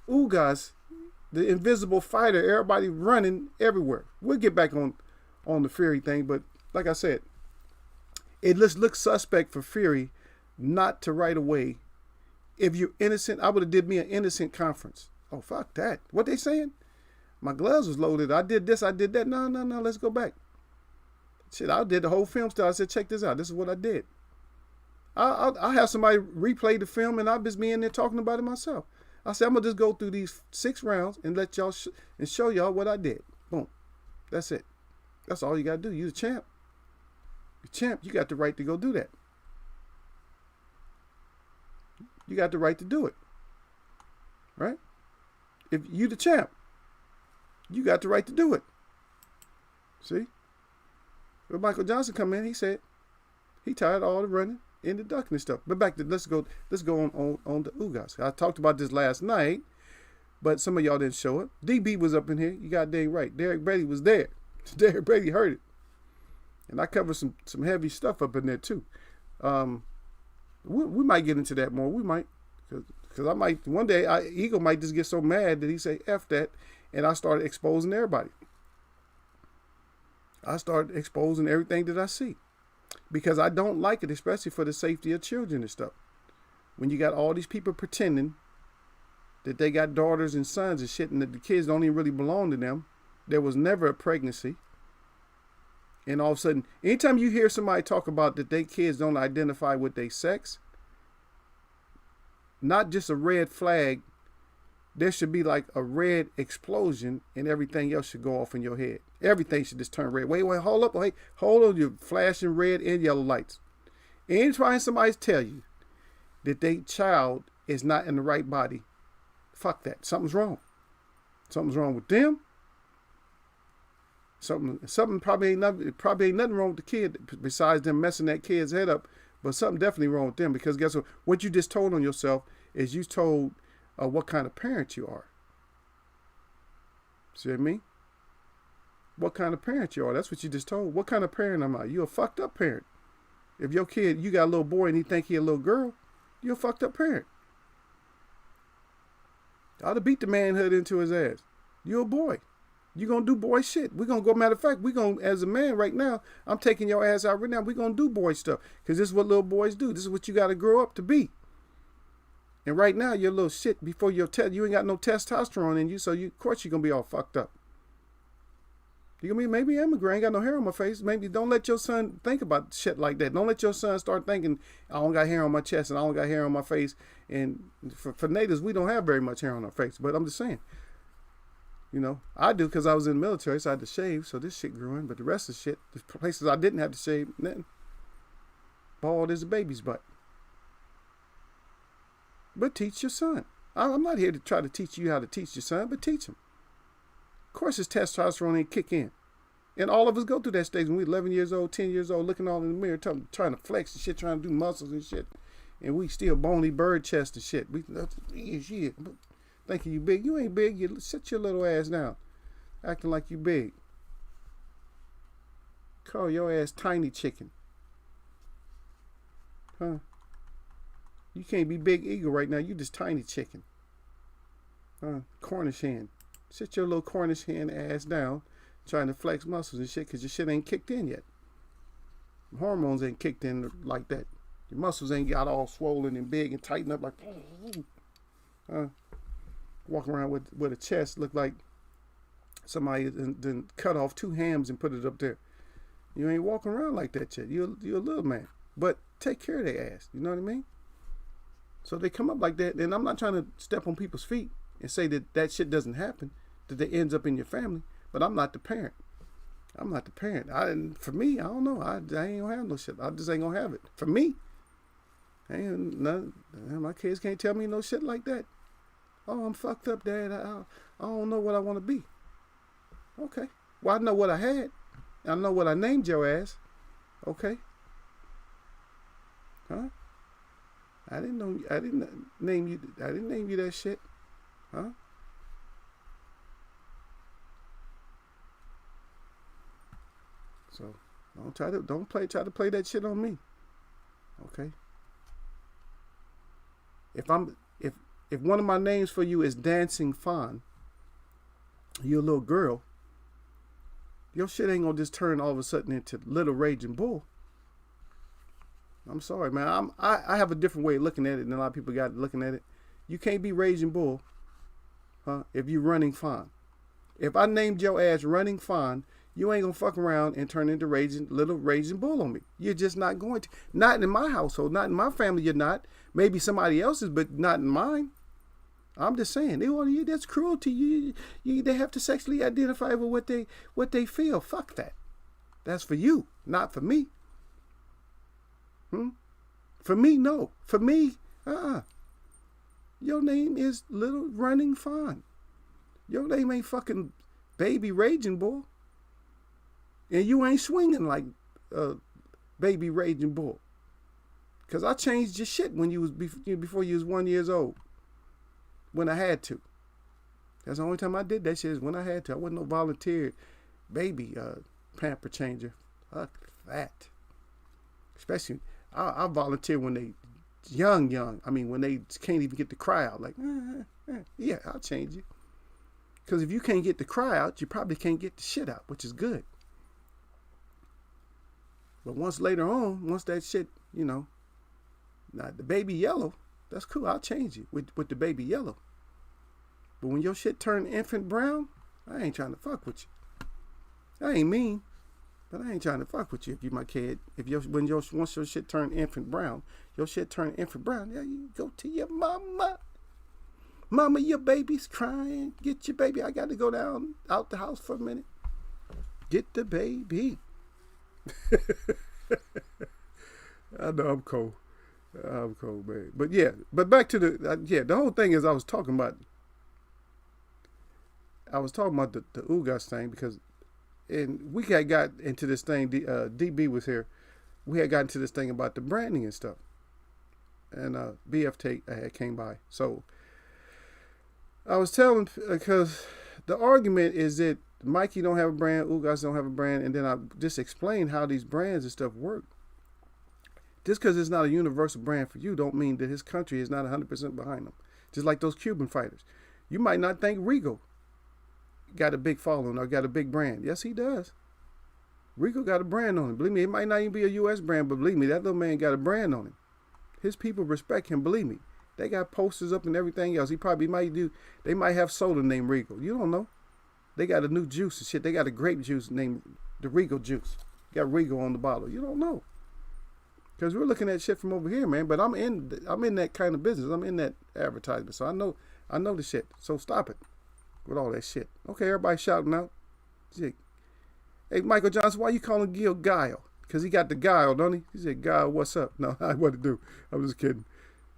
Ugas, the invisible fighter, everybody running everywhere. We'll get back on the Fury thing, but like I said, it looks suspect for Fury not to right away. If you're innocent, I would have did me an innocent conference. Oh, fuck that. What they saying? My gloves was loaded. I did this, I did that. No, let's go back. Shit, I did the whole film still. I said, check this out. This is what I did. I'll have somebody replay the film, and I'll just be in there talking about it myself. I said, I'm going to just go through these 6 rounds and let y'all and show y'all what I did. Boom. That's it. That's all you got to do. You're the champ. You're champ. You got the right to go do that. You got the right to do it. Right? If you the champ. You got the right to do it. See? When Michael Johnson come in, he said he tired of all the running and the ducking and stuff. But back to let's go on the Ugas. I talked about this last night, but some of y'all didn't show up. DB was up in here. You got dang right. Derek Brady was there. Derek Brady heard it. And I covered some heavy stuff up in there too. We might get into that more. We might. Because I might, one day, Eagle might just get so mad that he say, F that, and I started exposing everybody. I started exposing everything that I see. Because I don't like it, especially for the safety of children and stuff. When you got all these people pretending that they got daughters and sons and shit, and that the kids don't even really belong to them. There was never a pregnancy. And all of a sudden, anytime you hear somebody talk about that they kids don't identify with their sex, not just a red flag, there should be like a red explosion and everything else should go off in your head. Everything should just turn red. Wait, hold up. Wait, hold on. You're flashing red and yellow lights. Anytime somebody tell you that their child is not in the right body, fuck that. Something's wrong. Something's wrong with them. Something probably ain't nothing wrong with the kid besides them messing that kid's head up. But something definitely wrong with them, because guess what? What you just told on yourself is you told what kind of parent you are. See what I mean? What kind of parent you are. That's what you just told. What kind of parent am I? You a fucked up parent. If your kid, you got a little boy and he think he a little girl, you're a fucked up parent. I'd have beat the manhood into his ass. You're a boy. You're going to do boy shit. We're going to go, matter of fact, we're going to, as a man right now, I'm taking your ass out right now. We're going to do boy stuff. Because this is what little boys do. This is what you got to grow up to be. And right now, you're a little shit before your you ain't got no testosterone in you. So, of course, you're going to be all fucked up. You're going to be, maybe I'm a gray, ain't got no hair on my face. Maybe don't let your son think about shit like that. Don't let your son start thinking, I don't got hair on my chest and I don't got hair on my face. And for natives, we don't have very much hair on our face. But I'm just saying. You know, I do because I was in the military, so I had to shave, so this shit grew in. But the rest of the shit, the places I didn't have to shave, nothing. Bald as a baby's butt. But teach your son. I'm not here to try to teach you how to teach your son, but teach him. Of course, his testosterone ain't kick in. And all of us go through that stage when we're 11 years old, 10 years old, looking all in the mirror, trying to flex and shit, trying to do muscles and shit. And we still bony bird chest and shit. Shit. Thinking you big. You ain't big. You sit your little ass down. Acting like you big. Call your ass tiny chicken. Huh? You can't be big eagle right now. You just tiny chicken. Huh? Cornish hen. Sit your little Cornish hen ass down trying to flex muscles and shit because your shit ain't kicked in yet. Hormones ain't kicked in like that. Your muscles ain't got all swollen and big and tightened up like... Walking around with a chest look like somebody then cut off 2 hams and put it up there. You ain't walking around like that yet. You're a little man. But take care of their ass. You know what I mean? So they come up like that. And I'm not trying to step on people's feet and say that shit doesn't happen, that it ends up in your family. But I'm not the parent. I'm not the parent. For me, I don't know. I ain't gonna have no shit. I just ain't gonna have it. For me, my kids can't tell me no shit like that. Oh, I'm fucked up, Dad. I don't know what I want to be. Okay. Well, I know what I had. I know what I named your ass. Okay. Huh? I didn't name you that shit. Huh? So try to play that shit on me. Okay. If one of my names for you is Dancing Fawn, you're a little girl, your shit ain't gonna just turn all of a sudden into Little Raging Bull. I'm sorry, man. I have a different way of looking at it than a lot of people got looking at it. You can't be Raging Bull, huh? If you Running Fawn. If I named your ass Running Fawn, you ain't gonna fuck around and turn into Little Raging Bull on me. You're just not going to. Not in my household, not in my family. You're not. Maybe somebody else's, but not in mine. I'm just saying, that's cruelty. They have to sexually identify with what they feel. Fuck that. That's for you, not for me. For me, no. For me, Your name is Little Running Fawn. Your name ain't fucking baby raging bull. And you ain't swinging like baby raging bull. Because I changed your shit when you was before you was 1 year old. When I had to. That's the only time I did that shit is when I had to. I wasn't no volunteer baby pamper changer. Fuck that. Especially, I volunteer when they young. I mean, when they can't even get the cry out. Like, yeah, I'll change you. Because if you can't get the cry out, you probably can't get the shit out, which is good. But once later on, once that shit, now the baby yellow, that's cool. I'll change you with the baby yellow. But when your shit turn infant brown, I ain't trying to fuck with you. I ain't mean, but I ain't trying to fuck with you if you my kid. Once your shit turn infant brown, yeah, you go to your mama. Mama, your baby's crying. Get your baby. I got to go down out the house for a minute. Get the baby. I know I'm cold. I'm cold, man. But yeah, back to the whole thing is I was talking about the Ugas thing because we had got into this thing, DB was here. We had gotten into this thing about the branding and stuff. And BF came by. So I was telling, because the argument is that Mikey don't have a brand, Ugas don't have a brand, and then I just explained how these brands and stuff work. Just because it's not a universal brand for you don't mean that his country is not 100% behind them. Just like those Cuban fighters. You might not think Rigo got a big following or got a big brand. Yes, he does. Rico got a brand on him. Believe me, it might not even be a U.S. brand, but believe me, that little man got a brand on him. His people respect him, believe me. They got posters up and everything else. They might have soda named Rico. You don't know. They got a new juice and shit. They got a grape juice named the Rigo juice. Got Rigo on the bottle. You don't know. Because we're looking at shit from over here, man. But I'm in that kind of business. I'm in that advertisement. So I know the shit. So stop it with all that shit. Okay, everybody shouting out. Shit. Hey, Michael Johnson, why you calling Gil Guile? Because he got the guile, don't he? He said, Guile, what's up? No, I what to do. I'm just kidding.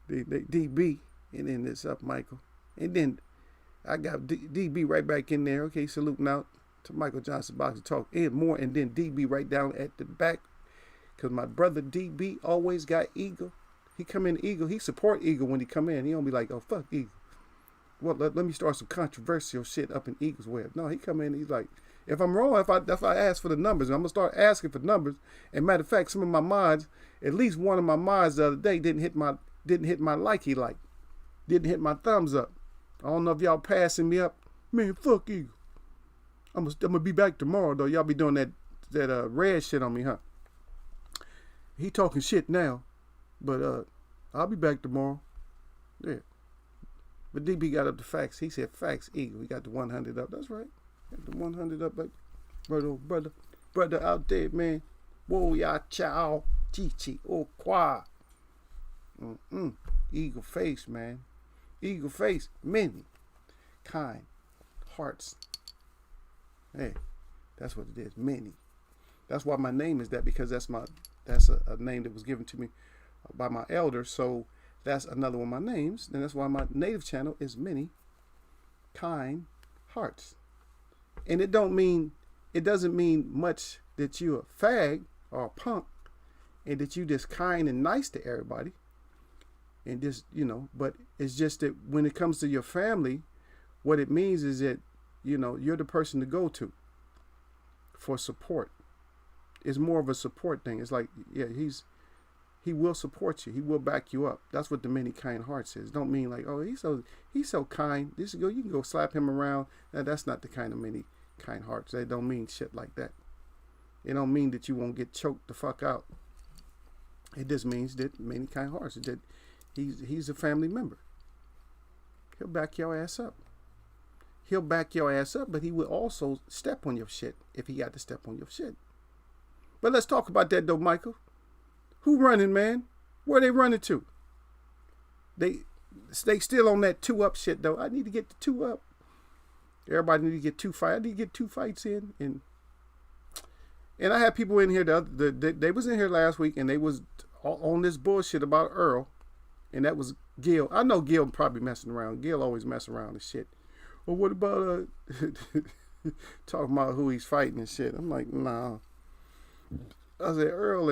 DB, and then it's up, Michael. And then I got DB right back in there. Okay, saluting out to Michael Johnson Boxing Talk and more. And then DB right down at the back. Because my brother DB always got Eagle. He come in Eagle. He support Eagle when he come in. He don't be like, oh, fuck Eagle. Well, let me start some controversial shit up in Eagle's web. No, he come in. He's like, if I'm wrong, if I ask for the numbers, I'm going to start asking for numbers. And matter of fact, some of my mods, at least one of my mods the other day didn't hit my likey like. Didn't hit my thumbs up. I don't know if y'all passing me up. Man, fuck Eagle. I'm going to be back tomorrow, though. Y'all be doing that red shit on me, huh? He talking shit now. But I'll be back tomorrow. Yeah. But DB got up the facts. He said facts, Eagle. He got the 100 up. That's right. Got the 100 up, like brother out there, man. Whoa, ya chow, chichi, oh qua. Eagle face, man. Eagle face, many, kind, hearts. Hey, that's what it is, many. That's why my name is that, because that's a name that was given to me by my elder. So that's another one of my names. And that's why my native channel is many, kind, hearts. And it doesn't mean much that you're a fag or a punk and that you just kind and nice to everybody. And just, but it's just that when it comes to your family, what it means is that, you're the person to go to for support. It's more of a support thing. It's like, yeah, he will support you. He will back you up. That's what the many kind hearts is. Don't mean like, oh, he's so kind. You can go slap him around. That's not the kind of many kind hearts. They don't mean shit like that. It don't mean that you won't get choked the fuck out. It just means that many kind hearts. That he's a family member. He'll back your ass up. He'll back your ass up, but he will also step on your shit if he got to step on your shit. But let's talk about that though, Michael. Who running, man? Where they running to? They still on that 2-up shit though. I need to get the 2-up. Everybody need to get 2 fights. I need to get 2 fights in. And I had people in here they was in here last week and they was on this bullshit about Earl. And that was Gil. I know Gil probably messing around. Gil always mess around and shit. Well, what about talking about who he's fighting and shit. I'm like, nah. I said Earl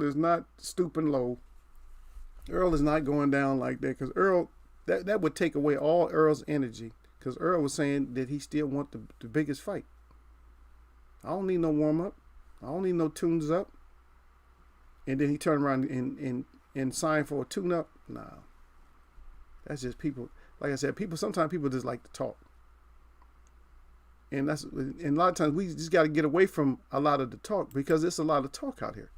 is not stooping low. Earl is not going down like that, because Earl, that would take away all Earl's energy, because Earl was saying that he still want the biggest fight. I don't need no warm up. I don't need no tunes up. And then he turned around and signed for a tune up. Nah, that's just people. Like I said, sometimes people just like to talk, and a lot of times we just got to get away from a lot of the talk, because it's a lot of talk out here.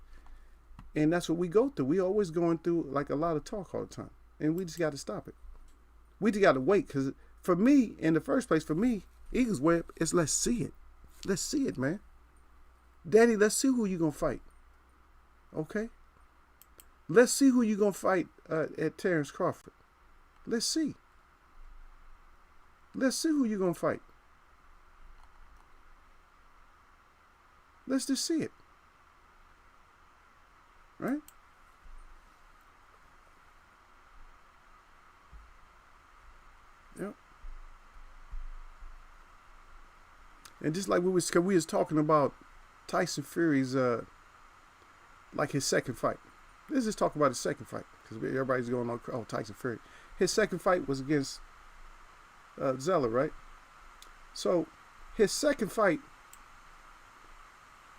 And that's what we go through. We always going through like a lot of talk all the time. And we just got to stop it. We just got to wait. Because for me, in the first place, Eagles Web is let's see it. Let's see it, man. Daddy, let's see who you going to fight. Okay? Let's see who you going to fight at Terrence Crawford. Let's see. Let's see who you going to fight. Let's just see it. Right? Yep. And just like we was talking about Tyson Fury's like his second fight. Let's just talk about his second fight, because everybody's going on Tyson Fury. His second fight was against Zeller, right? So his second fight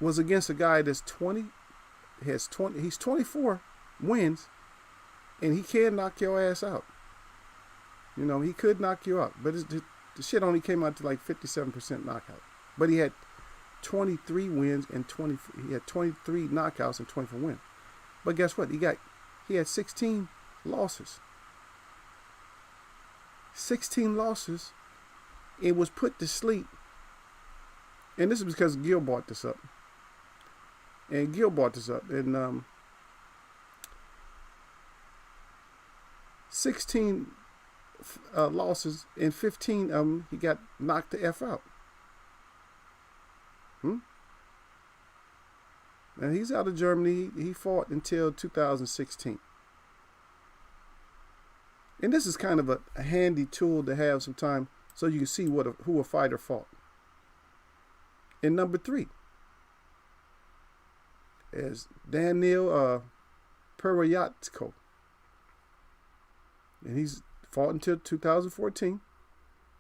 was against a guy that's 20. He's 24 wins, and he can knock your ass out. You know, he could knock you out, but the shit only came out to like 57% knockout. But he had 23 wins and he had 23 knockouts and 24 wins. But guess what? He had 16 losses. 16 losses. It was put to sleep. And this is because Gil brought this up. And 16 losses, and 15 of them he got knocked the F out. And he's out of Germany. He fought until 2016. And this is kind of a handy tool to have sometime, so you can see who a fighter fought. And number 3 is Daniil Peryatko. And he's fought until 2014.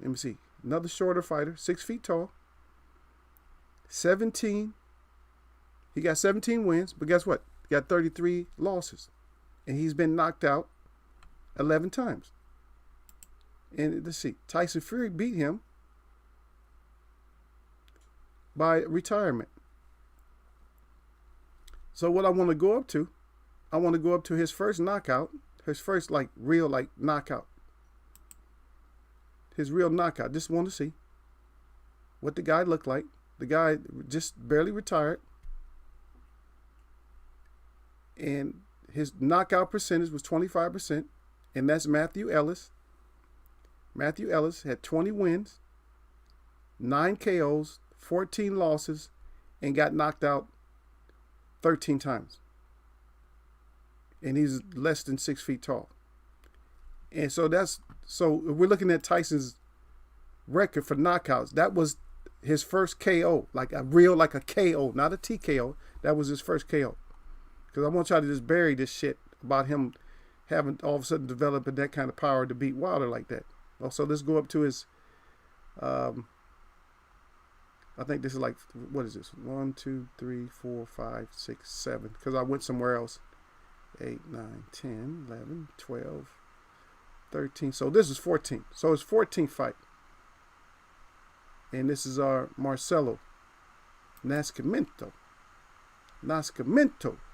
Let me see. Another shorter fighter, 6 feet tall. He got 17 wins, but guess what? He got 33 losses. And he's been knocked out 11 times. And let's see. Tyson Fury beat him by retirement. So what I want to go up to, his first knockout, his first real knockout. His real knockout. Just want to see what the guy looked like. The guy just barely retired. And his knockout percentage was 25%. And that's Matthew Ellis. Matthew Ellis had 20 wins, 9 KOs, 14 losses, and got knocked out 13 times. And he's less than 6 feet tall. And so we're looking at Tyson's record for knockouts. That was his first KO, like a KO, not a TKO. That was his first KO. Because I want y'all to just bury this shit about him having all of a sudden developing that kind of power to beat Wilder like that. Also, let's go up to his, I think this is what is this? 1, 2, 3, 4, 5, 6, 7. Because I went somewhere else. 8, 9, 10, 11, 12, 13. So this is 14. So it's 14th fight. And this is our Marcelo Nascimento,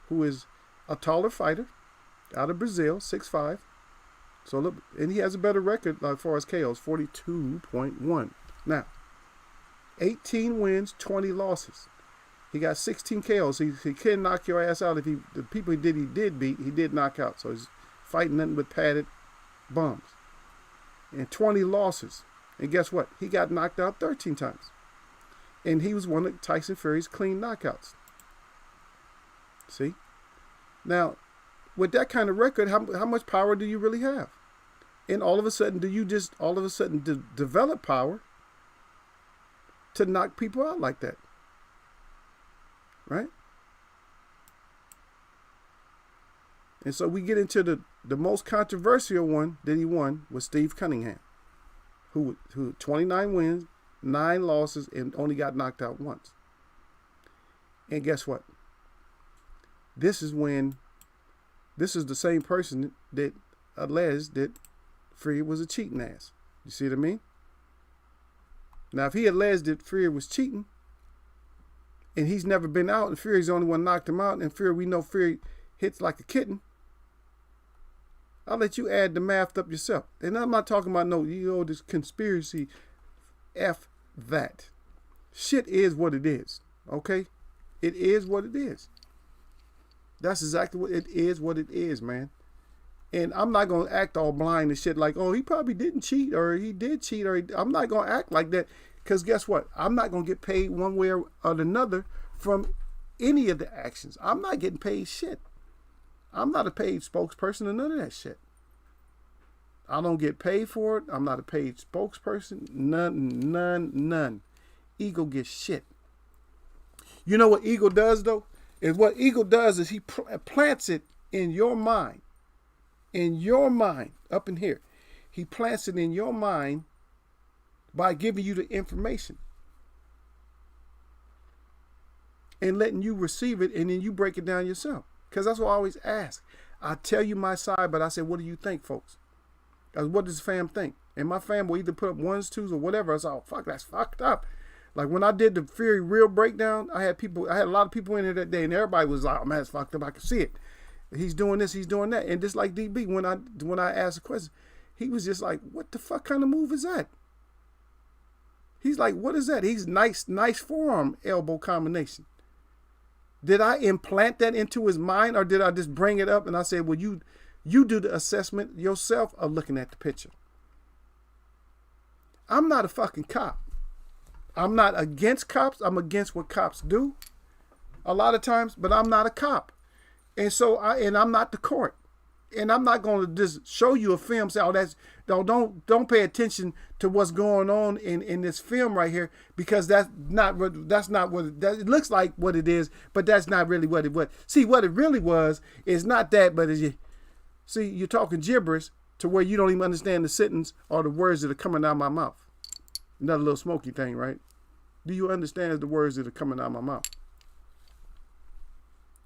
who is a taller fighter out of Brazil, 6'5". So look, and he has a better record as far as KOs, 42.1. Now, 18 wins, 20 losses. He got 16 KOs. He can knock your ass out if the people he did beat, he did knock out. So he's fighting nothing but padded bums. And 20 losses. And guess what? He got knocked out 13 times. And he was one of Tyson Fury's clean knockouts. See? Now, with that kind of record, how much power do you really have? And all of a sudden, do you just develop power? to knock people out like that. Right? And so we get into the most controversial one that he won was Steve Cunningham, who 29 wins, 9 losses, and only got knocked out once. And guess what? This is the same person that alleged that Fury was a cheating ass. You see what I mean? Now, if he alleged that Fury was cheating, and he's never been out, and Fury's the only one knocked him out, and Fury, we know Fury hits like a kitten, I'll let you add the math up yourself. And I'm not talking about this conspiracy. F that. Shit is what it is. Okay? It is what it is. That's exactly what it is, man. And I'm not going to act all blind and shit like, oh, he probably didn't cheat, or he did cheat, or I'm not going to act like that. Because guess what? I'm not going to get paid one way or another from any of the actions. I'm not getting paid shit. I'm not a paid spokesperson or none of that shit. I don't get paid for it. I'm not a paid spokesperson. None. Ego gets shit. You know what ego does, though? What ego does is he plants it in your mind. In your mind, up in here. He plants it in your mind by giving you the information and letting you receive it, and then you break it down yourself. Because that's what I always ask. I tell you my side, but I say, what do you think, folks? Because what does the fam think? And my fam will either put up 1s, 2s, or whatever. I said, oh, fuck, that's fucked up. Like when I did the Fury real breakdown, I had a lot of people in here that day, and everybody was like, oh, man, it's fucked up. I can see it. He's doing this, he's doing that. And just like DB, when I asked a question, he was just like, what the fuck kind of move is that? He's like, what is that? He's nice forearm elbow combination. Did I implant that into his mind, or did I just bring it up and I said, well, you do the assessment yourself of looking at the picture? I'm not a fucking cop. I'm not against cops. I'm against what cops do a lot of times, but I'm not a cop. And so I'm not the court. And I'm not going to just show you a film, say, oh, don't pay attention to what's going on in this film right here, because that's not what it looks like what it is, but that's not really what it was. See, what it really was is not that, but you're talking gibberish to where you don't even understand the sentence or the words that are coming out of my mouth. Another little smoky thing, right? Do you understand the words that are coming out of my mouth?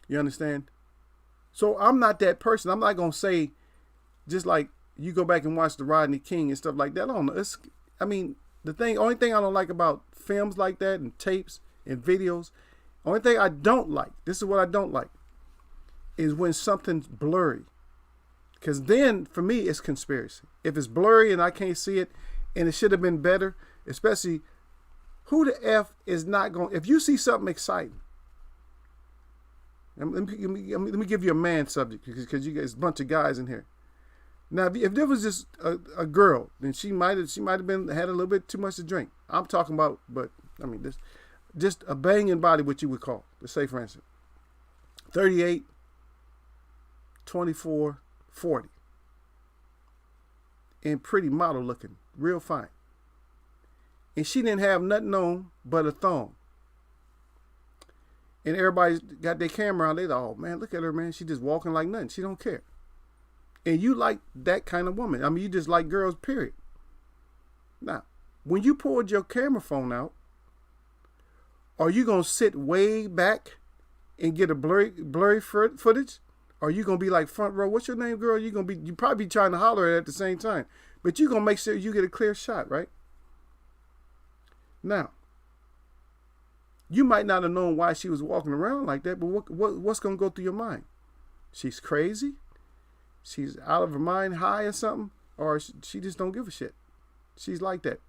You understand? So I'm not that person. I'm not going to say, just like you go back and watch the Rodney King and stuff like that. I don't know. Only thing I don't like about films like that and tapes and videos, only thing I don't like, this is what I don't like, is when something's blurry. Because then, for me, it's conspiracy. If it's blurry and I can't see it and it should have been better, especially who the F is not going, if you see something exciting, let me give you a man subject, because you guys, a bunch of guys in here. Now, if there was just a girl, then she might have had a little bit too much to drink. I'm talking about, this just a banging body, what you would call, let's say, for instance, 38, 24, 40, and pretty model looking, real fine. And she didn't have nothing on but a thong. And everybody's got their camera on. They thought, oh, man, look at her, man. She just walking like nothing. She don't care. And you like that kind of woman. You just like girls, period. Now, when you pulled your camera phone out, are you going to sit way back and get a blurry footage? Or are you going to be like front row? What's your name, girl? You probably be trying to holler at the same time. But you're going to make sure you get a clear shot, right? Now, you might not have known why she was walking around like that, but what's going to go through your mind? She's crazy? She's out of her mind, high or something? Or she just don't give a shit? She's like that.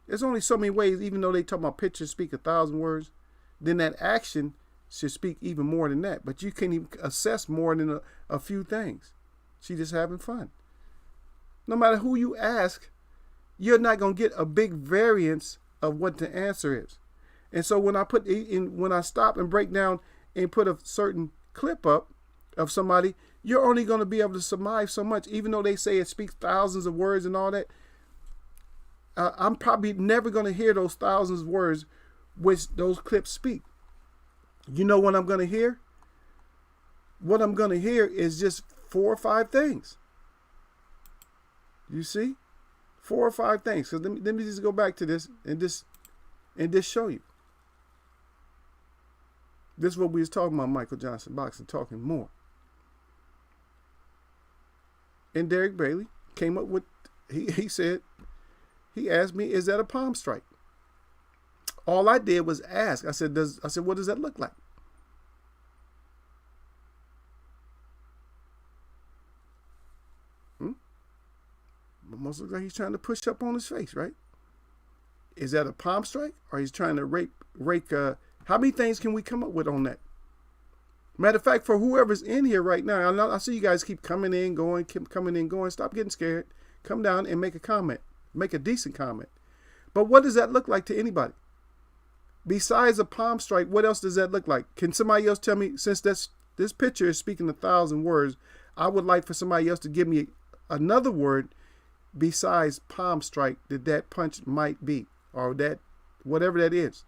There's only so many ways, even though they talk about pictures speak 1,000 words, then that action should speak even more than that. But you can't even assess more than a few things. She's just having fun. No matter who you ask, you're not going to get a big variance of what the answer is. And so when I stop and break down and put a certain clip up of somebody, you're only going to be able to surmise so much, even though they say it speaks thousands of words and all that. I'm probably never going to hear those thousands of words which those clips speak. You know what I'm going to hear? What I'm going to hear is just 4 or 5 things. You see? 4 or 5 things. So let me just go back to this and just show you. This is what we was talking about, Michael Johnson boxing, talking more. And Derek Bailey came up with, he said, he asked me, is that a palm strike? All I did was ask. I said, what does that look like? Almost looks like he's trying to push up on his face, right? Is that a palm strike? Or he's trying to rake how many things can we come up with on that? Matter of fact, for whoever's in here right now, I see you guys keep coming in, going, keep coming in, going. Stop getting scared. Come down and make a comment. Make a decent comment. But what does that look like to anybody? Besides a palm strike, what else does that look like? Can somebody else tell me, since this picture is speaking 1,000 words, I would like for somebody else to give me another word besides palm strike that punch might be, or that, whatever that is.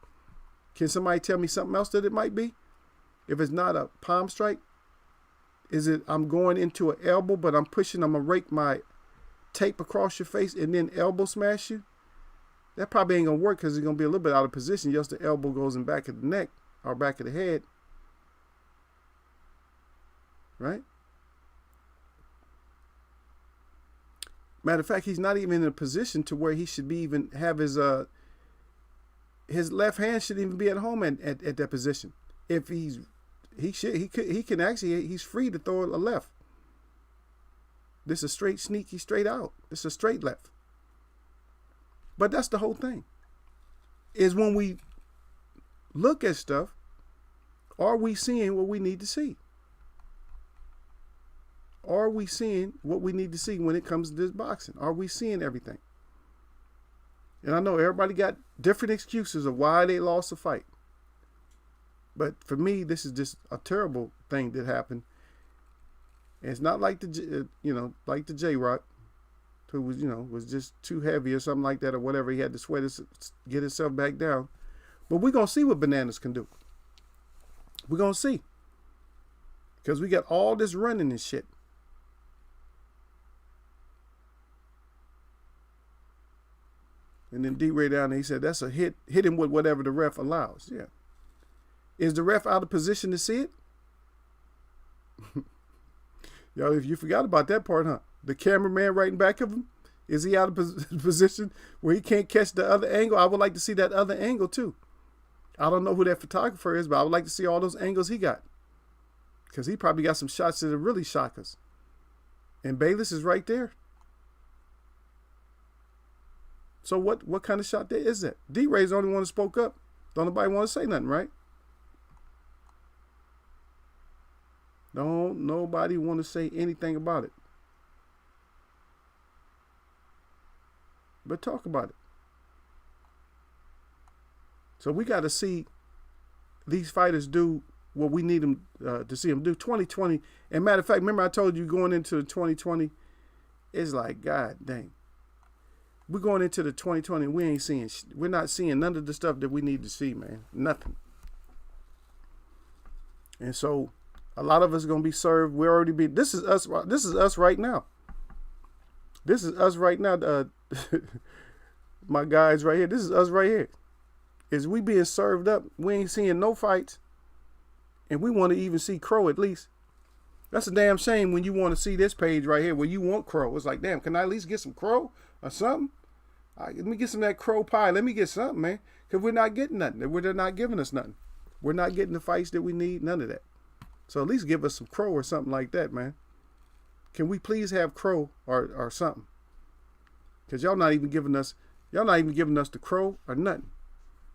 Can somebody tell me something else that it might be? If it's not a palm strike, is it I'm going into an elbow, but I'm going to rake my tape across your face and then elbow smash you? That probably ain't going to work because it's going to be a little bit out of position. Just the elbow goes in back of the neck or back of the head. Right? Matter of fact, he's not even in a position to where he should be even have his left hand shouldn't even be at home at that position. If he's free to throw a left. This is a straight sneaky straight out. This is a straight left. But that's the whole thing. Is when we look at stuff, are we seeing what we need to see? Are we seeing what we need to see when it comes to this boxing? Are we seeing everything? And I know everybody got different excuses of why they lost a fight. But for me, this is just a terrible thing that happened. And it's not like like the J-Rock, who was just too heavy or something like that or whatever. He had to get himself back down. But we're going to see what Bananas can do. We're going to see. Because we got all this running and shit. And then D-Ray down there, he said, that's a hit. Hit him with whatever the ref allows. Yeah. Is the ref out of position to see it? Yo, if you forgot about that part, huh? The cameraman right in back of him, is he out of position where he can't catch the other angle? I would like to see that other angle too. I don't know who that photographer is, but I would like to see all those angles he got. Because he probably got some shots that really shock us. And Bayless is right there. So what kind of shot there is that? D-Ray's the only one that spoke up. Don't nobody want to say nothing, right? Don't nobody want to say anything about it. But talk about it. So we got to see these fighters do what we need them to see them do. 2020, and matter of fact, remember I told you going into 2020, it's like, God dang. We're going into the 2020, we're not seeing none of the stuff that we need to see, man. Nothing. And so a lot of us are going to be served. This is us right now. This is us right now. My guys right here. This is us right here. Is we being served up. We ain't seeing no fights. And we want to even see Crow at least. That's a damn shame when you want to see this page right here where you want Crow. It's like, damn, can I at least get some Crow or something? Let me get some of that Crow pie. Let me get something, man. Because we're not getting nothing. They're not giving us nothing. We're not getting the fights that we need. None of that. So at least give us some Crow or something like that, man. Can we please have Crow or something? Because y'all not even giving us the Crow or nothing.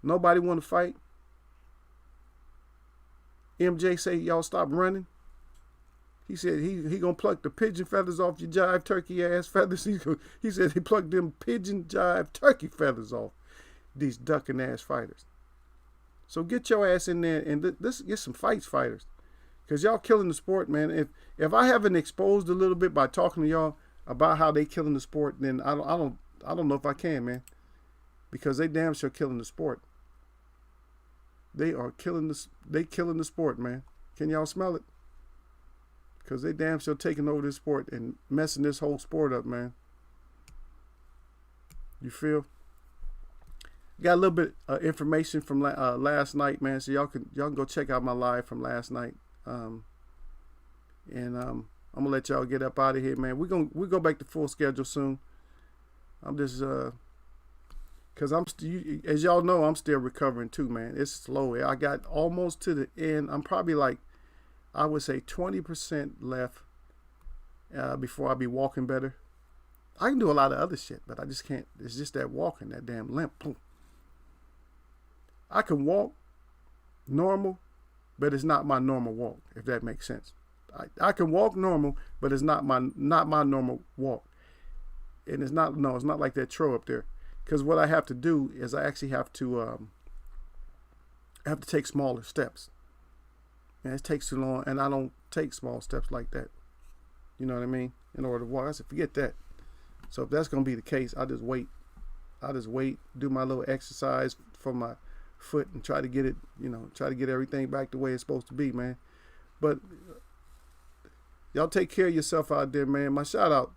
Nobody want to fight. MJ say y'all stop running. He said he gonna pluck the pigeon feathers off your jive turkey ass feathers. He said he plucked them pigeon jive turkey feathers off these ducking ass fighters. So get your ass in there and let's get some fights, fighters. Because y'all killing the sport, man. If I haven't exposed a little bit by talking to y'all about how they killing the sport, then I don't know if I can, man. because they damn sure killing the sport. They are killing the sport, man. Can y'all smell it? Because they damn sure taking over this sport and messing this whole sport up, man. You feel? Got a little bit of information from last night, man. So y'all can go check out my live from last night. I'm gonna let y'all get up out of here, man. We go back to full schedule soon. I'm just cause as y'all know, I'm still recovering too, man. It's slow. I got almost to the end. I'm probably like, I would say 20% left before I be walking better. I can do a lot of other shit, but I just can't. It's just that walking, that damn limp. Boom. I can walk normal, but it's not my normal walk, if that makes sense. I can walk normal, but it's not my normal walk. And it's not like that tro up there. Because what I have to do is I actually have to take smaller steps. And it takes too long, and I don't take small steps like that. You know what I mean? In order to walk. I said, forget that. So if that's gonna be the case, I'll just wait. Do my little exercise for my foot and try to get it, try to get everything back the way it's supposed to be, man. But y'all take care of yourself out there, man. My shout out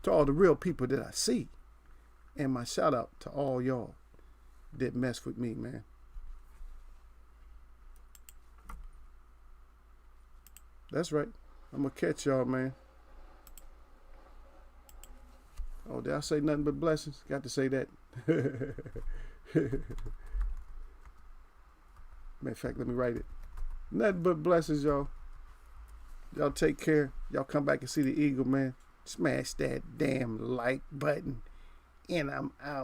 to all the real people that I see. And my shout out to all y'all that mess with me, man. That's right. I'm gonna catch y'all, man. Oh, did I say nothing but blessings? Got to say that. Matter of fact, let me write it. Nothing but blessings, y'all. Y'all take care. Y'all come back and see the eagle, man. Smash that damn like button. And I'm out.